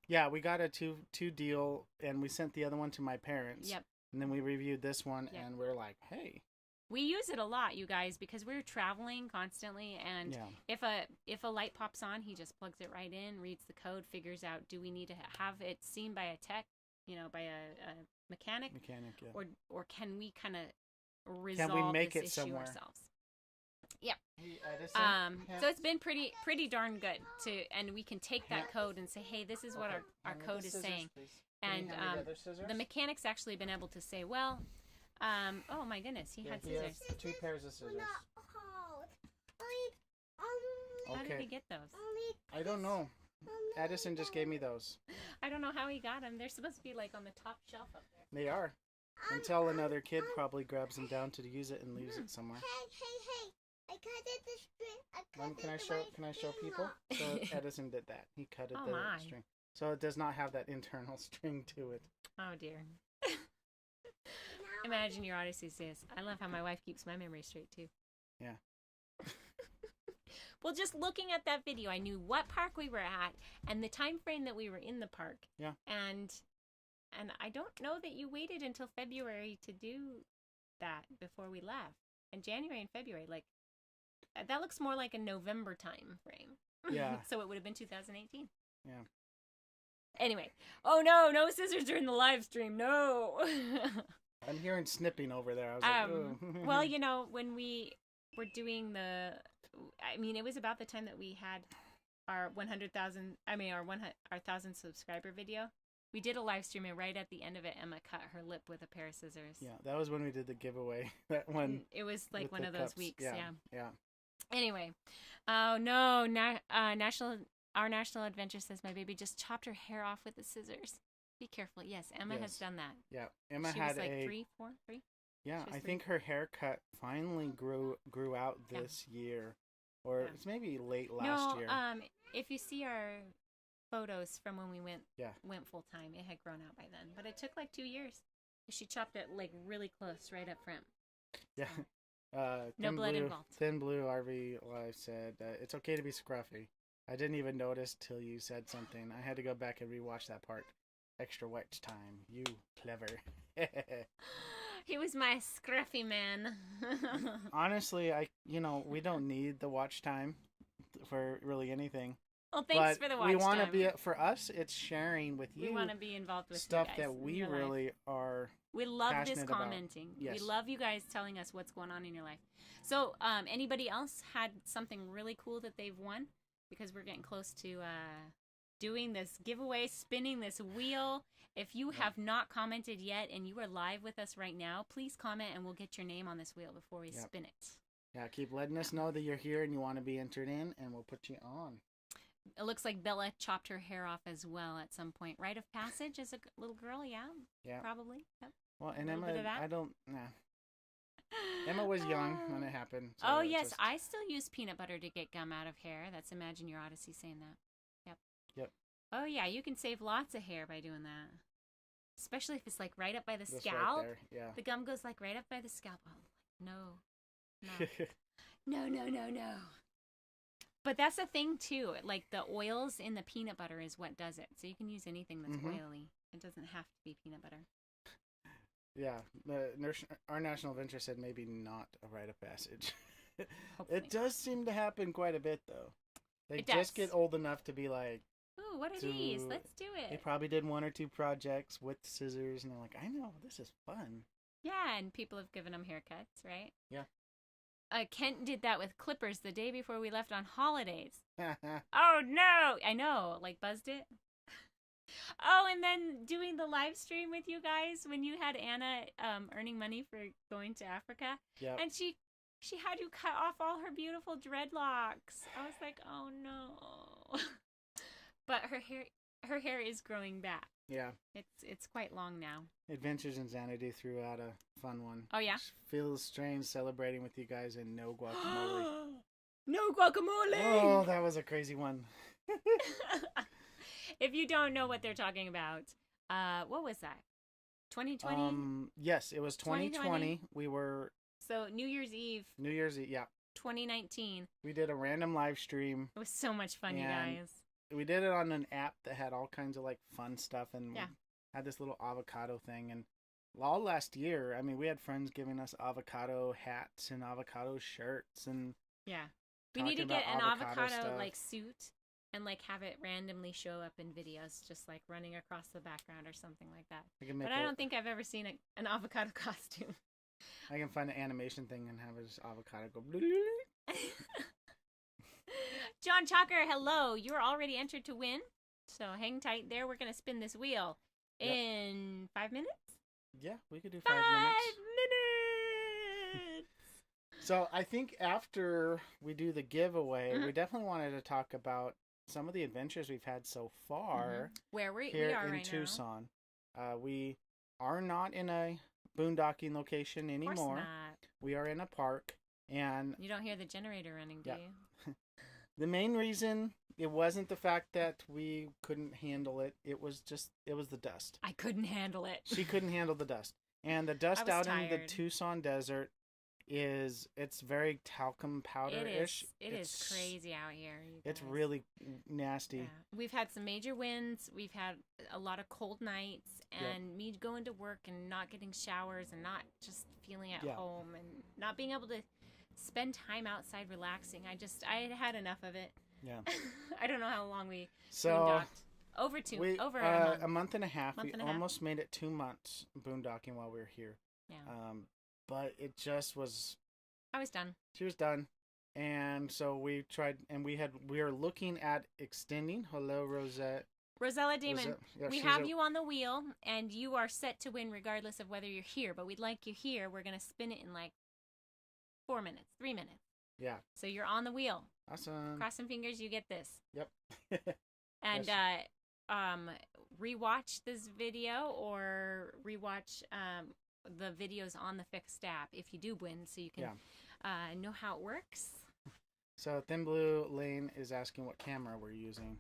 Yeah, we got a two deal, and we sent the other one to my parents. Yep. And then we reviewed this one, Yep. and we're like, hey. We use it a lot, you guys, because we're traveling constantly, and Yeah. if a light pops on, he just plugs it right in, reads the code, figures out, do we need to have it seen by a tech, by a mechanic, Yeah. or can we kind of resolve make this it issue somewhere? ourselves? Yeah. Hey, Edison, So it's been pretty darn good and we can take that code and say, hey, this is what our code is saying. And the mechanic's actually been able to say, well, oh my goodness, he had scissors. has 2 pairs of scissors. Not hard. How did Okay. he get those? I don't know. Edison just gave me those. I don't know how he got them. They're supposed to be like on the top shelf up there. They are. Until another kid probably grabs them down to use it and leaves it somewhere. Hey. I cut it the string. Can I show people? So Edison did that. He cut Oh the my. string. So it does not have that internal string to it. Oh dear. Imagine your Odyssey sis. I love how my wife keeps my memory straight too. Yeah. Well, just looking at that video, I knew what park we were at and the time frame that we were in the park. Yeah. And I don't know that you waited until February to do that before we left. And January and February, like that looks more like a November time frame. Yeah. So it would have been 2018. Yeah. Anyway, oh no scissors during the live stream. No. I'm hearing snipping over there. I was like, ooh. Well, when we were doing it was about the time that we had our 100,000, our 1,000 subscriber video. We did a live stream, and right at the end of it, Emma cut her lip with a pair of scissors. Yeah, that was when we did the giveaway. That one. It was like with one the of those cups. weeks. Yeah. Yeah. Yeah. Anyway, oh no, our national adventure says my baby just chopped her hair off with the scissors. Be careful. Yes, Emma has done that. Yeah, Emma she had was like a 3, 4, 3. Yeah, She was I 3. think her haircut finally grew out this year, or it's maybe late last year. If you see our photos from when we went full time, it had grown out by then, but it took like 2 years. She chopped it like really close, right up front. Yeah. No blood involved. Thin Blue RV Live said it's okay to be scruffy. I didn't even notice till you said something. I had to go back and rewatch that part. Extra watch time. You clever. He was my scruffy man. Honestly, we don't need the watch time for really anything. Well, thanks for the watch time. We want to be, for us, it's sharing with you. We want to be involved with stuff you guys that we really are. We love this passionate commenting. Yes. We love you guys telling us what's going on in your life. So, anybody else had something really cool that they've won? Because we're getting close to doing this giveaway, spinning this wheel. If you have not commented yet and you are live with us right now, please comment and we'll get your name on this wheel before we spin it. Yeah, keep letting us know that you're here and you want to be entered in, and we'll put you on. It looks like Bella chopped her hair off as well at some point. Rite of passage as a little girl, yeah? Yeah. Probably. Yep. Well, and a little Emma, bit of that. Emma was young when it happened. So oh, yes. I still use peanut butter to get gum out of hair. That's Imagine Your Odyssey saying that. Yep. Oh, yeah. You can save lots of hair by doing that. Especially if it's like right up by the Just scalp. Right there. Yeah. The gum goes like right up by the scalp. Oh, no. No. But that's the thing, too. Like, the oils in the peanut butter is what does it. So you can use anything that's oily. It doesn't have to be peanut butter. Yeah. Our national venture said maybe not a rite of passage. Hopefully It does seem to happen quite a bit, though. They It just does. get old enough to be like... Ooh, what are these? Let's do They it. probably did 1 or 2 projects with scissors, and they're like, I know, this is fun. Yeah, and people have given them haircuts, right? Yeah. Kent did that with clippers the day before we left on holidays. Oh, no! I know, like buzzed it. Oh, and then doing the live stream with you guys when you had Anna earning money for going to Africa. Yep. And she had you cut off all her beautiful dreadlocks. I was like, oh, no. But her hair is growing back. Yeah. It's quite long now. Adventures in Xanadu threw out a fun one. Oh, yeah? Feels strange celebrating with you guys and no guacamole. No guacamole! Oh, that was a crazy one. If you don't know what they're talking about, what was that? 2020? Yes, it was 2020. We were... So New Year's Eve, yeah. 2019. We did a random live stream. It was so much fun, you guys. We did it on an app that had all kinds of like fun stuff, and we had this little avocado thing. And all last year, I mean, we had friends giving us avocado hats and avocado shirts, and we need to get an avocado stuff. like suit and like have it randomly show up in videos, just like running across the background or something like that. But I don't think I've ever seen an avocado costume. I can find an animation thing and have this avocado go. John Chalker, hello. You're already entered to win. So hang tight there. We're going to spin this wheel in 5 minutes. Yeah, we could do 5 minutes. 5 minutes. So I think after we do the giveaway, we definitely wanted to talk about some of the adventures we've had so far. Where we here are in right Tucson. We are not in a boondocking location anymore. Of course not. We are in a park, and you don't hear the generator running, do you? The main reason, it wasn't the fact that we couldn't handle it. It was the dust. I couldn't handle it. She couldn't handle the dust. And the dust out in the Tucson desert it's very talcum powder-ish. It is crazy out here. It's really nasty. Yeah. We've had some major winds. We've had a lot of cold nights, and me going to work and not getting showers and not just feeling at home and not being able to spend time outside relaxing. I had enough of it. Yeah. I don't know how long we boondocked. Over a month and a half. We almost made it 2 months boondocking while we were here. Yeah. But it just was... I was done. She was done. And so we tried, and we were looking at extending. Hello, Rosette. Rosella Damon, Yeah, we she's have you on the wheel, and you are set to win regardless of whether you're here. But we'd like you here. We're gonna spin it in like 4 minutes, 3 minutes. Yeah. So you're on the wheel. Awesome. Cross some fingers, you get this. Yep. And Yes. Rewatch this video or rewatch the videos on the FIXD app if you do win, so you can know how it works. So Thin Blue Lane is asking what camera we're using.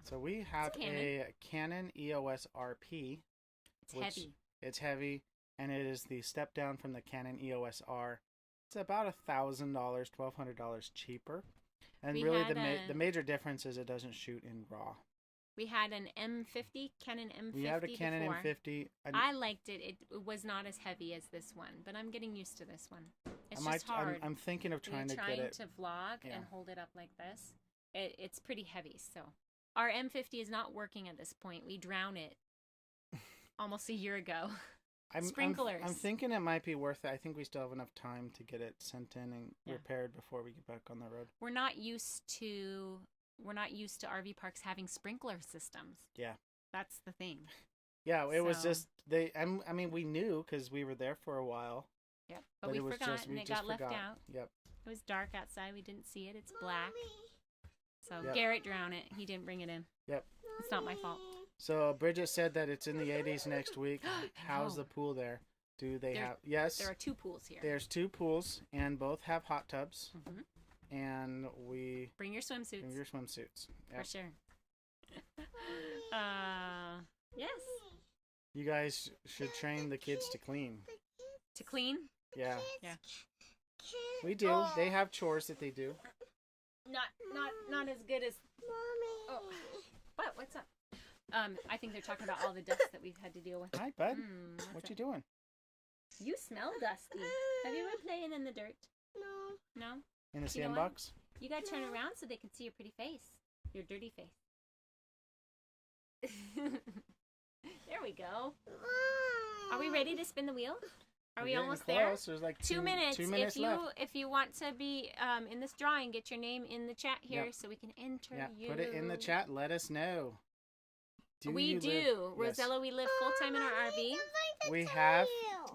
So we have a Canon EOS RP. It's heavy. It's heavy, and it is the step down from the Canon EOS R. It's about $1,000, $1,200 cheaper. And We really, had the major difference is it doesn't shoot in RAW. We had an M50, Canon M50 We have a Canon before. M50. I liked it. It was not as heavy as this one, but I'm getting used to this one. It's just hard. I'm thinking of trying to get it. to vlog and hold it up like this. It's pretty heavy, so. Our M50 is not working at this point. We drowned it almost a year ago. Sprinklers. I'm thinking it might be worth it. I think we still have enough time to get it sent in and repaired before we get back on the road. We're not used to RV parks having sprinkler systems. Yeah. That's the thing. Yeah, it was just I mean, we knew because we were there for a while. Yep. But we forgot and it got left out. Yep. It was dark outside. We didn't see it. It's black. So Yep. Garrett drowned it. He didn't bring it in. Yep. It's not my fault. So Bridget said that it's in the 80s next week. How's the pool there? Do they have? Yes. There are 2 pools here. There's 2 pools, and both have hot tubs. Mm-hmm. And we bring your swimsuits. Bring your swimsuits. Yep. For sure. Yes. You guys should train the kids to clean. To clean? Yeah. Yeah. We do. They have chores that they do. Not as good as. Mommy. Oh. What's up? I think they're talking about all the dust that we've had to deal with. Hi, bud. What you doing? You smell dusty. Have you been playing in the dirt? No. No? In the sandbox? You gotta turn around so they can see your pretty face. Your dirty face. There we go. Are we ready to spin the wheel? Are we almost there? There's like 2 minutes. 2 minutes left. If you want to be in this drawing, get your name in the chat here so we can enter you. Put it in the chat. Let us know. We do. Rosella, we live full-time in our RV.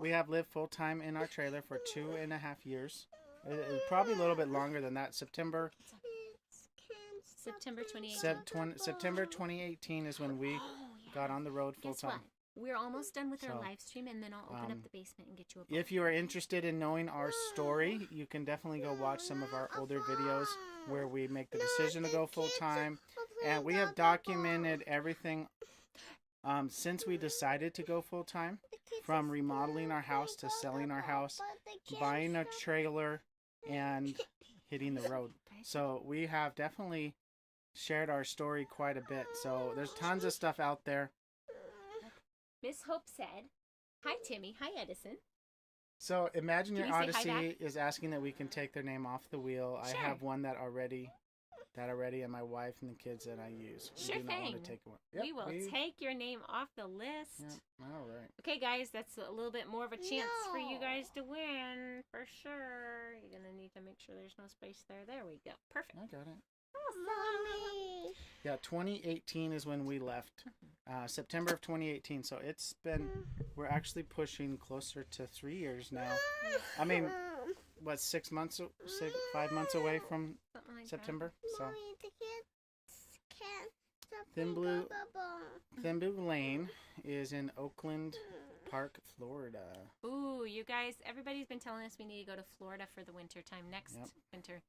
We have lived full-time in our trailer for 2.5 years. Probably a little bit longer than that. September 2018. September 2018 is when we got on the road full-time. Guess what? We're almost done with our live stream, and then I'll open up the basement and get you a book. If you are interested in knowing our story, you can definitely go watch some of our older videos where we make the decision to go full-time. And we have documented everything since we decided to go full-time, from remodeling our house to selling our house, buying a trailer, and hitting the road. So we have definitely shared our story quite a bit. So there's tons of stuff out there. Miss Hope said, "Hi, Timmy. Hi, Edison." So Imagine Your Can you say hi Odyssey back? is asking that we can take their name off the wheel. Sure. I have one that already, and my wife and the kids that I use. Sure do not thing. want to take one. We will take your name off the list. Yep. All right. Okay, guys, that's a little bit more of a chance for you guys to win, for sure. You're going to need to make sure there's no space there. There we go. Perfect. I got it. Mommy. Yeah, 2018 is when we left. September of 2018. So it's been, we're actually pushing closer to 3 years now. I mean, what, 5 months away from Something like September? So Mommy, the kids can't stop Thin playing Blue- bubble. Thin Blue Lane is in Oakland Park, Florida. that. Ooh, you guys, everybody's been telling us we need to go to Florida for the winter time next winter.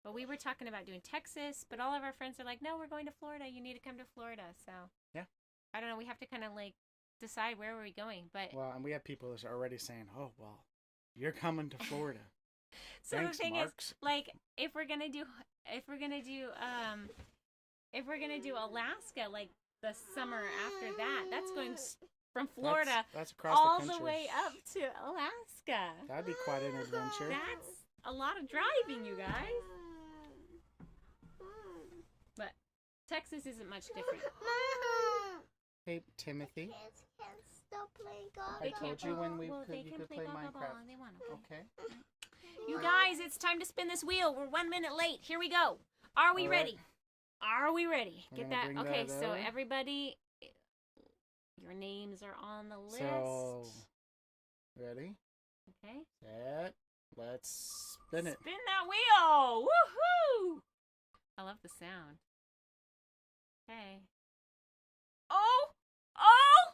But we were talking about doing Texas, but all of our friends are like, no, we're going to Florida. You need to come to Florida. So, yeah. I don't know. We have to kind of like decide where are we going. But Well, and we have people that are already saying, oh, well, you're coming to Florida. so Thanks, the thing Marks. is, like, if we're gonna do Alaska, like the summer after that, that's going from Florida That's across all the the country. way up to Alaska. That'd be quite an adventure. That's a lot of driving, you guys. But Texas isn't much different. Hey, Timothy. Kids can't stop playing golf. I told you when Well, you they could can play blah, blah, blah, Minecraft. and they want to. Okay. You guys, it's time to spin this wheel. We're 1 minute late. Here we go. Are we All right. ready? Are we ready? I'm Get gonna that. bring Okay, that so over. everybody, your names are on the list. So, ready, Okay. set, let's spin it. Spin that wheel! Woohoo! I love the sound. Okay. Oh! Oh!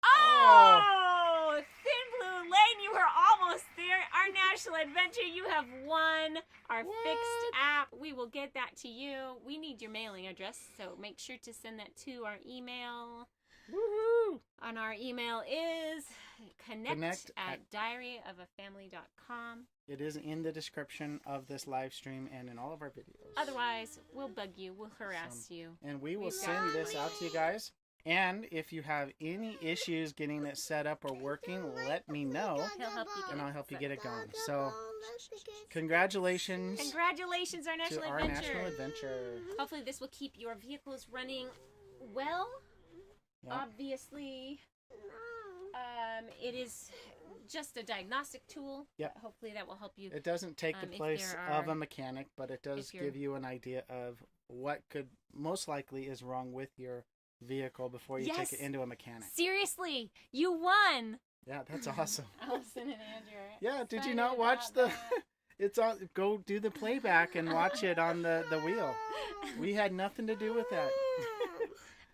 Oh! Thin Blue Lane, you were almost there. Our national adventure, you have won our FIXD app. We will get that to you. We need your mailing address, so make sure to send that to our email. Woohoo! And our email is connect at- at diaryofafamily.com. It is in the description of this live stream and in all of our videos. Otherwise, we'll bug you. We'll harass you. And we will We've send got- this out to you guys. And if you have any issues getting it set up or working, let me know, He'll help you get and I'll it help you set get it up. going. So, congratulations Congratulations, our national to our adventure. national adventure. Hopefully, this will keep your vehicles running well. Yep. Obviously, it is just a diagnostic tool. Yep. But hopefully, that will help you. It doesn't take the if place there of are- a mechanic, but it does if you're- give you an idea of what could most likely is wrong with your vehicle before you Yes. take it into a mechanic. Seriously, you won. Yeah, that's awesome. Allison and Andrew. are Yeah, did you excited not watch about the that. it's on go do the playback and watch it on the wheel. We had nothing to do with that.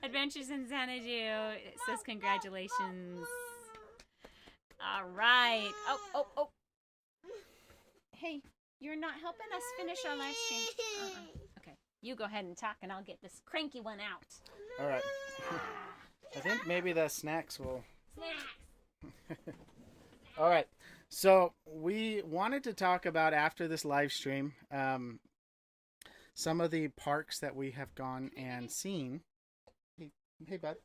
Adventures in Xanadu. It says congratulations. All right. Oh. Hey, you're not helping us finish our live stream. Okay, you go ahead and talk, and I'll get this cranky one out. All right. I think maybe the snacks will. Snacks. All right. So we wanted to talk about after this live stream some of the parks that we have gone and seen. Hey, bud.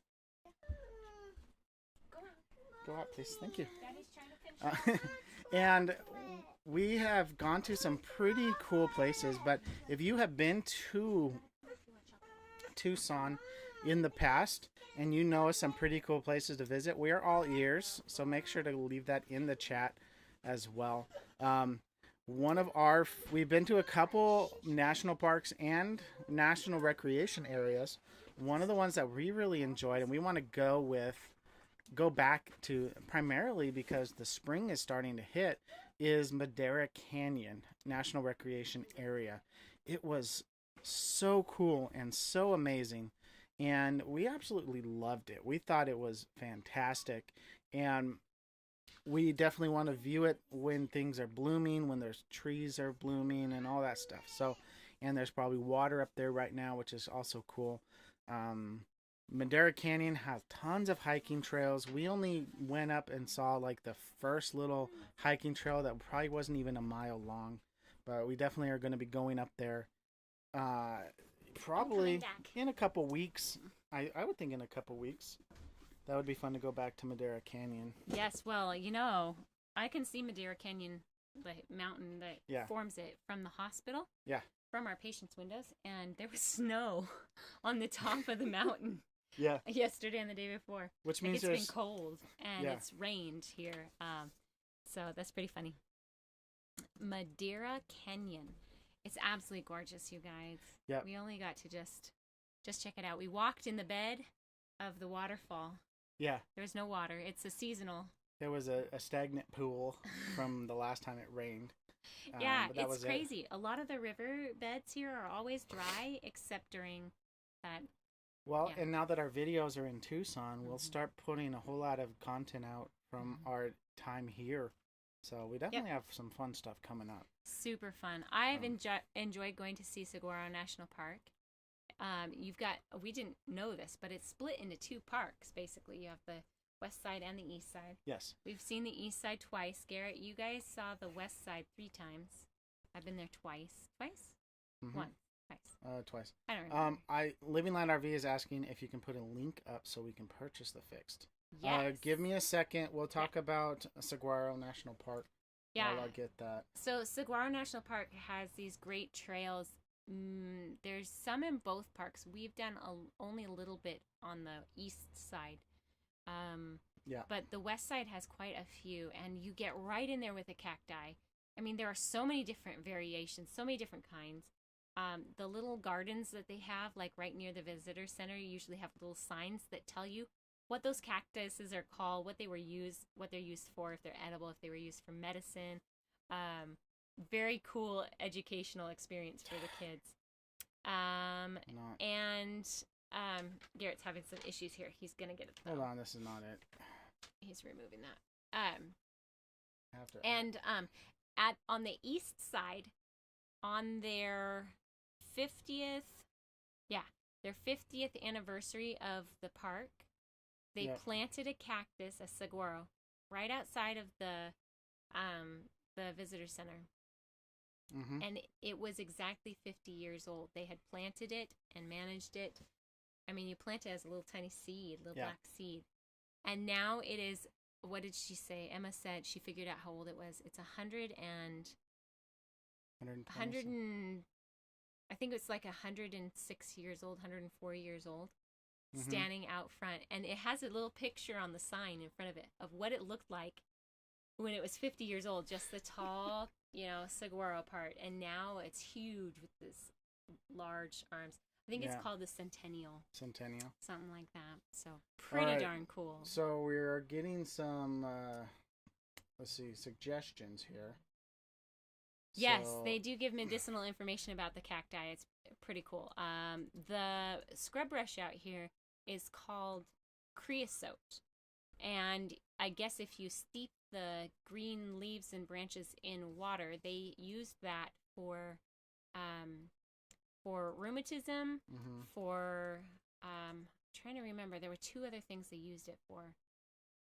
Go out, please. Thank you. Daddy's trying to finish. And we have gone to some pretty cool places, but if you have been to Tucson in the past and you know some pretty cool places to visit, we are all ears, so make sure to leave that in the chat as well. We've been to a couple national parks and national recreation areas. One of the ones that we really enjoyed and we want to go back to primarily because the spring is starting to hit is Madera Canyon National Recreation Area. It was so cool and so amazing, and we absolutely loved it. We thought it was fantastic, and we definitely want to view it when things are blooming, when there's trees are blooming and all that stuff. So, and there's probably water up there right now, which is also cool. Madera Canyon has tons of hiking trails. We only went up and saw like the first little hiking trail that probably wasn't even a mile long, but we definitely are going to be going up there probably back. in a couple weeks. I would think in a couple weeks. That would be fun to go back to Madera Canyon. Yes, well, I can see Madera Canyon, the mountain that forms it, from the hospital. Yeah. From our patients' windows, and there was snow on the top of the mountain. Yeah. Yesterday and the day before. Which Like means it's been cold and Yeah. it's rained here. So that's pretty funny. Madera Canyon. It's absolutely gorgeous, you guys. Yep. We only got to just check it out. We walked in the bed of the waterfall. Yeah. There was no water. It's a seasonal. There was a stagnant pool from the last time it rained. Yeah, but that it's was crazy. A lot of the river beds here are always dry except during that. Well, Yeah. and now that our videos are in Tucson, we'll start putting a whole lot of content out from our time here. So we definitely have some fun stuff coming up. Super fun. I've enjoyed going to see Saguaro National Park. We didn't know this, but it's split into two parks, basically. You have the west side and the east side. Yes. We've seen the east side twice. Garrett, you guys saw the west side 3 times. I've been there twice. Twice? Mhm. Once. Twice. Twice. I don't remember. Living Land RV is asking if you can put a link up so we can purchase the FIXD. Yes. Give me a second. We'll talk about Saguaro National Park. Yeah. While I get that. So Saguaro National Park has these great trails. There's some in both parks. We've done only a little bit on the east side. Yeah. But the west side has quite a few, and you get right in there with the cacti. I mean, there are so many different variations, so many different kinds. The little gardens that they have, like right near the visitor center, usually have little signs that tell you what those cactuses are called, what they're used for, if they're edible, if they were used for medicine. Very cool educational experience for the kids. And Garrett's having some issues here. He's gonna get it. Hold on, this is not it. He's removing that. On the east side, on their 50th anniversary of the park, they planted a cactus, a saguaro, right outside of the visitor center. Mm-hmm. And it was exactly 50 years old. They had planted it and managed it. I mean, you plant it as a little tiny seed, black seed. And now it is, what did she say? Emma said she figured out how old it was. It's 100 I think it's like 106 years old, 104 years old, standing out front. And it has a little picture on the sign in front of it of what it looked like when it was 50 years old, just the tall, saguaro part. And now it's huge with this large arms. I think it's called the Centennial. Centennial. Something like that. So pretty darn cool. So we're getting some, suggestions here. Yes, they do give medicinal information about the cacti. It's pretty cool. The scrub brush out here is called creosote. And I guess if you steep the green leaves and branches in water, they use that for rheumatism, for trying to remember, there were 2 other things they used it for.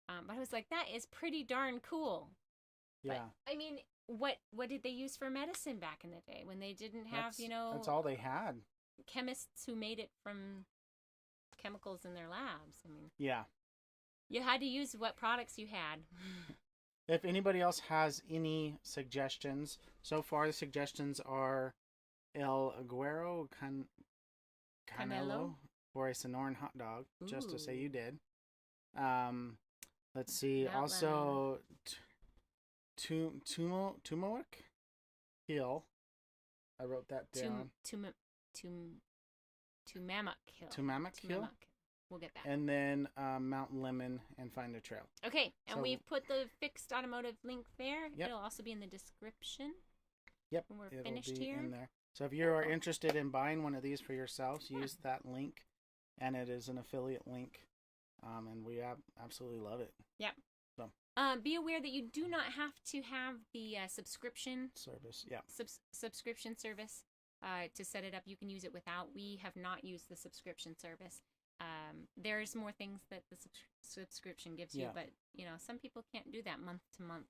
But I was like, that is pretty darn cool. Yeah. But, I mean, what did they use for medicine back in the day when they didn't have, that's all they had. Chemists who made it from chemicals in their labs. I mean, yeah. You had to use what products you had. If anybody else has any suggestions, so far the suggestions are El Aguero Canelo for a Sonoran hot dog, just to say you did. Let's see. Not also, Tumoic Hill. I wrote that down. Tumamoc Hill. Tumamoc Hill. We'll get that. And then Mount Lemon and Find a Trail. Okay, and we've put the FIXD Automotive link there. Yep. It'll also be in the description. Yep. When we're It'll finished be here. in there. So if you are interested in buying one of these for yourselves, use that link, and it is an affiliate link, and we absolutely love it. Yep. So be aware that you do not have to have the subscription service. Yeah. Subscription service to set it up. You can use it without. We have not used the subscription service. There's more things that the subscription gives you, but some people can't do that month to month.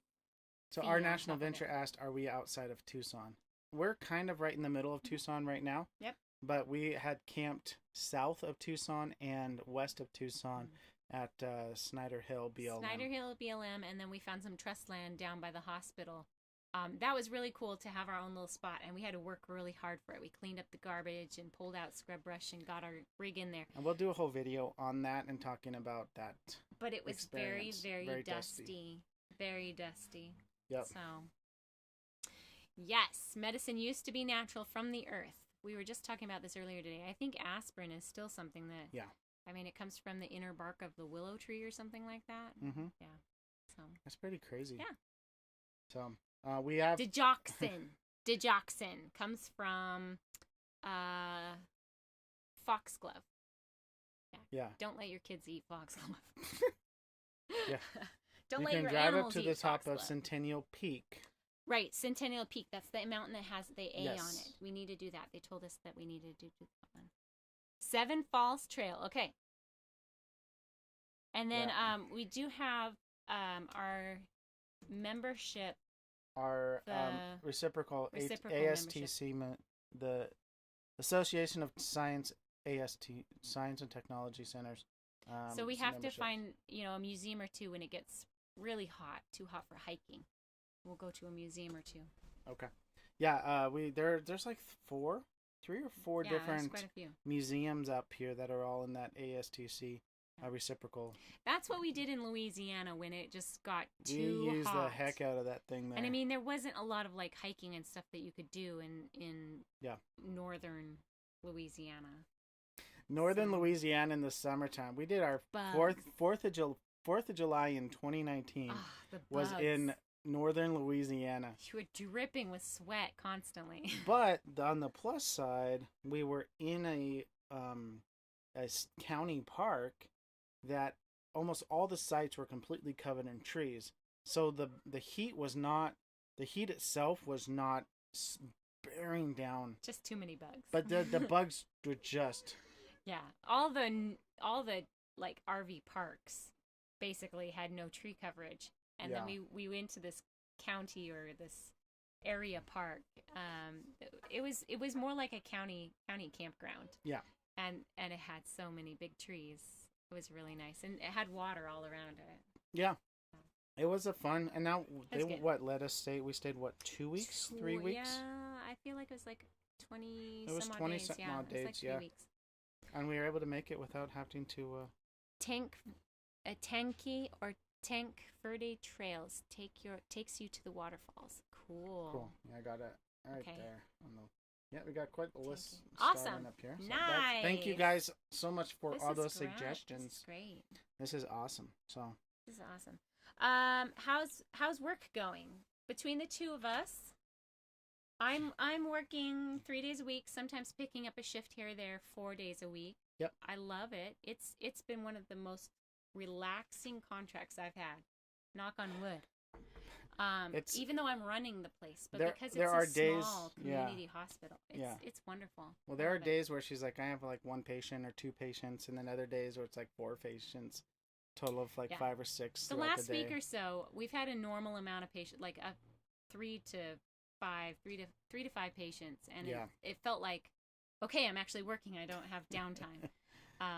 So our National Venture asked, are we outside of Tucson? We're kind of right in the middle of Tucson right now. Yep. But we had camped south of Tucson and west of Tucson at Snyder Hill BLM. Snyder Hill BLM, and then we found some trust land down by the hospital. That was really cool to have our own little spot, and we had to work really hard for it. We cleaned up the garbage and pulled out scrub brush and got our rig in there. And we'll do a whole video on that and talking about that. But it was very, very, very dusty. Very dusty. Yep. So, yes, medicine used to be natural from the earth. We were just talking about this earlier today. I think aspirin is still something that... Yeah. I mean, it comes from the inner bark of the willow tree or something like that. Mm-hmm. Yeah. So. That's pretty crazy. Yeah. So, we have... Digoxin comes from foxglove. Yeah. Don't let your kids eat foxglove. Yeah. Don't you let can your drive animals up to eat the top foxglove. of Centennial Peak. Right, Centennial Peak. That's the mountain that has the A Yes. on it. We need to do that. They told us that we needed to do that one. Seven Falls Trail. Okay. And then we do have our membership. Our reciprocal ASTC, the Association of Science Science and Technology Centers. So we have to membership. find, a museum or two when it gets really hot, too hot for hiking. We'll go to a museum or two. Okay. Yeah, there's like 3 or 4 Yeah, different there's quite a few. museums up here that are all in that ASTC a reciprocal. That's what we did in Louisiana when it just got We too used hot. the heck out of that thing there. And I mean, there wasn't a lot of like hiking and stuff that you could do in Yeah. northern Louisiana. Northern So- Louisiana in the summertime. We did our Bugs. Fourth of July in 2019 Ah, the was bugs. in northern Louisiana. You were dripping with sweat constantly. But on the plus side, we were in a county park that almost all the sites were completely covered in trees. So the heat itself was not bearing down, Just too many bugs. but the bugs were just yeah, all the like RV parks basically had no tree coverage, and then Yeah. we went to this county or this area park. It was more like a county campground. Yeah. And it had so many big trees. It was really nice, and it had water all around it. yeah. It was a fun, and now they good. let us stay. We stayed 2 weeks, 3 weeks, Yeah, I feel like it was like 20 It was some odd 20 days. some Yeah, odd it was like days, 3 yeah. weeks. and we were able to make it without having to. Tanki or Tank Verde Trails takes you to the waterfalls. Cool. Yeah, I got it right Okay. there. Yeah, we got quite the list Awesome. starting up here. So thank you Nice. guys so much for This all is those great. suggestions. This is great. This is awesome. So This is awesome. How's work going between the two of us? I'm working 3 days a week, sometimes picking up a shift here or there 4 days a week. Yep. I love it. It's been one of the most relaxing contracts I've had. Knock on wood. It's- Even though I'm running the place, but There- because there it's are a days- small yeah. community hospital, it's wonderful. well, I there are love it. days where she's like, I have like 1 patient or 2 patients, and then other days where it's like 4 patients, total of like Yeah. 5 or 6. The throughout last the day. week or so, we've had a normal amount of patients, like a 3 to 5 patients, and Yeah. it felt like, okay, I'm actually working. I don't have downtime.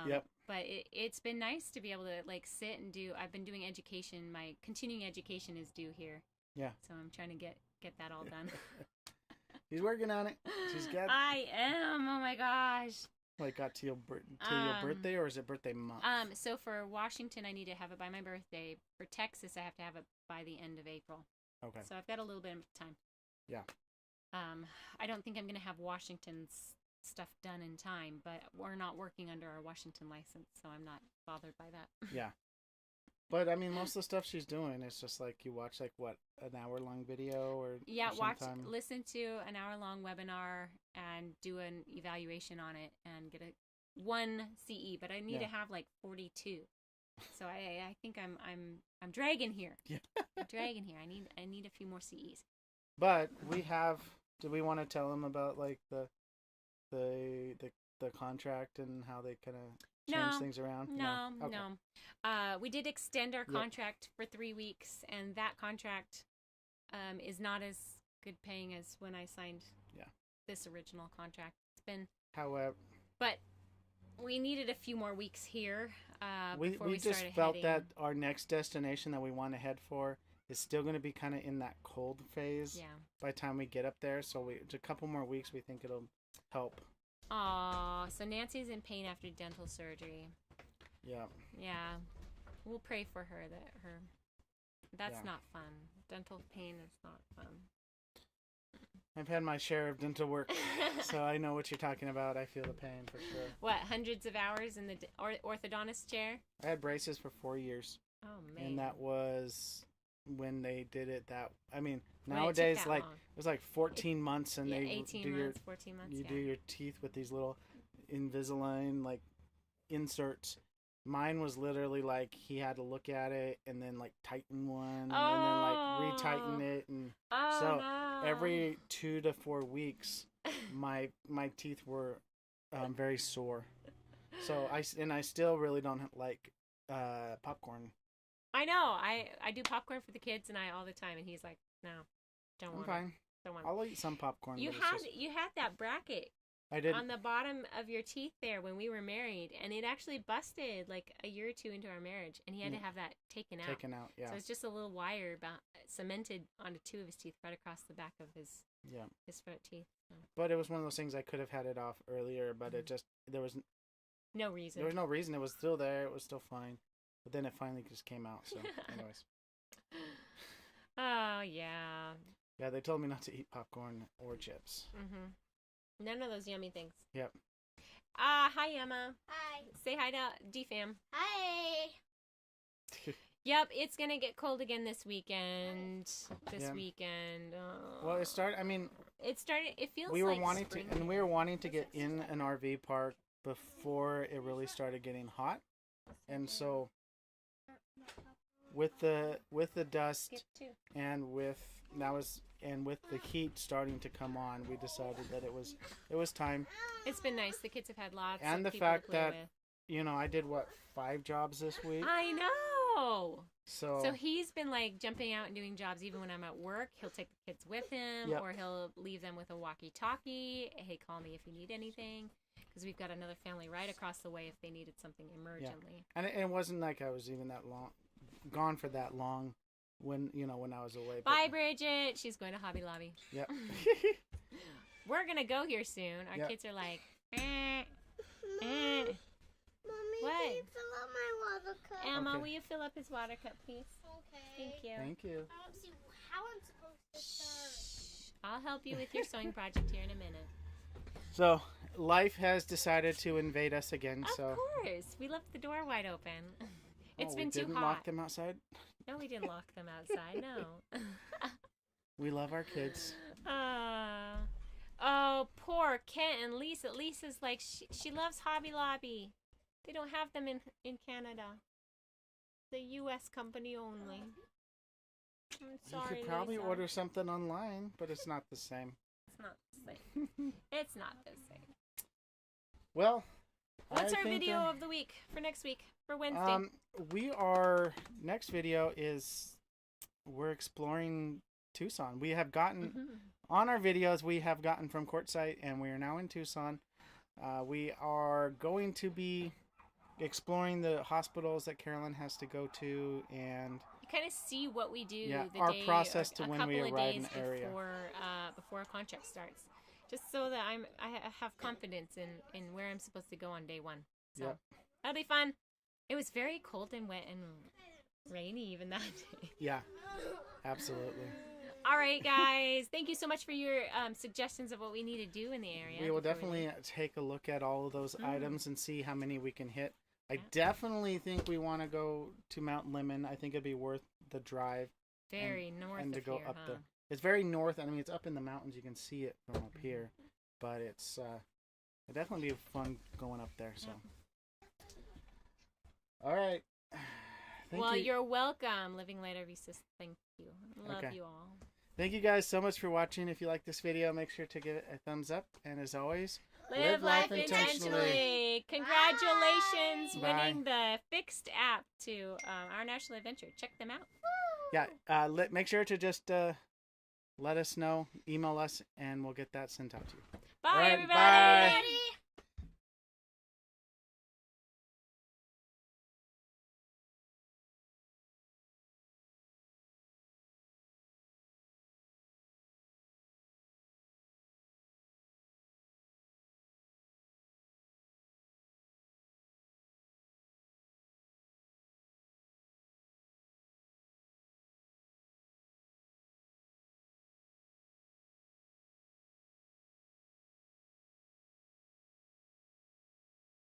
Yep. But it's been nice to be able to like sit and do. I've been doing education. My continuing education is due here. Yeah. So I'm trying to get that all done. She's working on it. She's got I am. Oh my gosh. like got to your birthday, or is it birthday month? So for Washington, I need to have it by my birthday. For Texas, I have to have it by the end of April. Okay. So I've got a little bit of time. Yeah. I don't think I'm going to have Washington's stuff done in time, but we're not working under our Washington license, so I'm not bothered by that. Yeah. But I mean, most of the stuff she's doing is just like you watch like what, an hour-long video or Yeah, or sometime? listen to an hour-long webinar and do an evaluation on it and get a 1 CE, but I need to Yeah. have like 42. So I think I'm dragging here. Yeah. I'm dragging here. I need a few more CEs. But we have. Do we want to tell them about like the contract and how they kind of change No. things around? No, Okay. no. We did extend our Yep. contract for 3 weeks, and that contract is not as good paying as when I signed Yeah. this original contract. It's been, However, but we needed a few more weeks here before we we just started felt heading. that our next destination that we want to head for is still going to be kind of in that cold phase Yeah. by the time we get up there. So it's a couple more weeks. We think it'll help. Aw, so Nancy's in pain after dental surgery. Yeah. Yeah. We'll pray for her that's Yeah. not fun. Dental pain is not fun. I've had my share of dental work, so I know what you're talking about. I feel the pain for sure. What, hundreds of hours in the orthodontist chair? I had braces for 4 years, Oh man. and that was when they did it. When it took Nowadays, that like long. it was like 14 months, and Yeah, they 18 do months, 14 months. you Yeah. do your teeth with these little Invisalign like inserts. Mine was literally like he had to look at it and then like tighten one and then like retighten it, and Oh, so no. every 2 to 4 weeks my teeth were very sore. So I still really don't like popcorn. I know. I do popcorn for the kids and I all the time, and he's like, no, don't I'm want fine. it. Don't want it. I'll eat some popcorn. You but it's had just- you had that bracket I did. on the bottom of your teeth there when we were married, and it actually busted like a year or 2 into our marriage, and he had to have that taken out. Taken out. Yeah. So it's just a little wire cemented onto 2 of his teeth, right across the back of his Yeah. front teeth. So. But it was one of those things I could have had it off earlier, but it just there was No reason. There was no reason. It was still there. It was still fine. But then it finally just came out. So, anyways. Oh, yeah. Yeah, they told me not to eat popcorn or chips. Mm-hmm. None of those yummy things. Yep. Hi, Emma. Hi. Say hi to DFam. Hi. Yep, it's going to get cold again this weekend. Yeah. Weekend. Well, it started. I mean, it feels we were like wanting spring. to, and we were wanting to get in an RV park before it really started getting hot, and so with the dust Skip too. and with the heat starting to come on, we decided that it was time. It's been nice. The kids have had lots And of the people fact to play that with. I did 5 jobs this week. I know. So he's been like jumping out and doing jobs even when I'm at work. He'll take the kids with him, Yep. or he'll leave them with a walkie-talkie. Hey, call me if you need anything, because we've got another family right across the way if they needed something emergently. and it wasn't like I was even gone for that long when I was away. Bye, Bridget. She's going to Hobby Lobby. Yep. We're gonna go here soon. Our Yep. kids are like, Mommy, What? can you fill up my water cup? Emma, Okay. will you fill up his water cup, please? Okay. Thank you. Thank you. I don't see how I'm supposed to start. I'll help you with your sewing project here in a minute. So life has decided to invade us again. Of So course, we left the door wide open. It's Oh, been we too didn't hot. lock them outside. No, we didn't lock them outside. No. We love our kids. Oh, poor Kent and Lisa. Lisa's like she loves Hobby Lobby. They don't have them in Canada. The U.S. company only. I'm sorry, You could probably Lisa. order something online, but it's not the same. It's not the same. It's not the same. Well, What's I our think, video of the week for next week for Wednesday? Next video is we're exploring Tucson. We have gotten on our videos. We have gotten from Quartzsite, and we are now in Tucson. We are going to be exploring the hospitals that Carolyn has to go to, and You kind of see what we do. Yeah, the our day, process a to when couple we of arrive in days the area. before a contract starts, just so that I have confidence in where I'm supposed to go on day one. So Yep. that'll be fun. It was very cold and wet and rainy even that day. yeah, absolutely. All right, guys. Thank you so much for your suggestions of what we need to do in the area. We will before definitely leave. take a look at all of those items and see how many we can hit. I Yeah. definitely think we want to go to Mount Lemmon. I think it'd be worth the drive Very north and to of go here, up huh? there. It's very north. I mean, it's up in the mountains. You can see it from up here, but it's it'd definitely be fun going up there. So, all right. Thank Well, you. you're welcome, Living Light Every Sis. Thank you. Love Okay. you all. Thank you guys so much for watching. If you like this video, make sure to give it a thumbs up. And as always, Live life intentionally. Congratulations, Bye. winning the FIXD app to our national adventure. Check them out. Yeah, make sure to just let us know, email us, and we'll get that sent out to you. Bye, All right, everybody. bye. Daddy!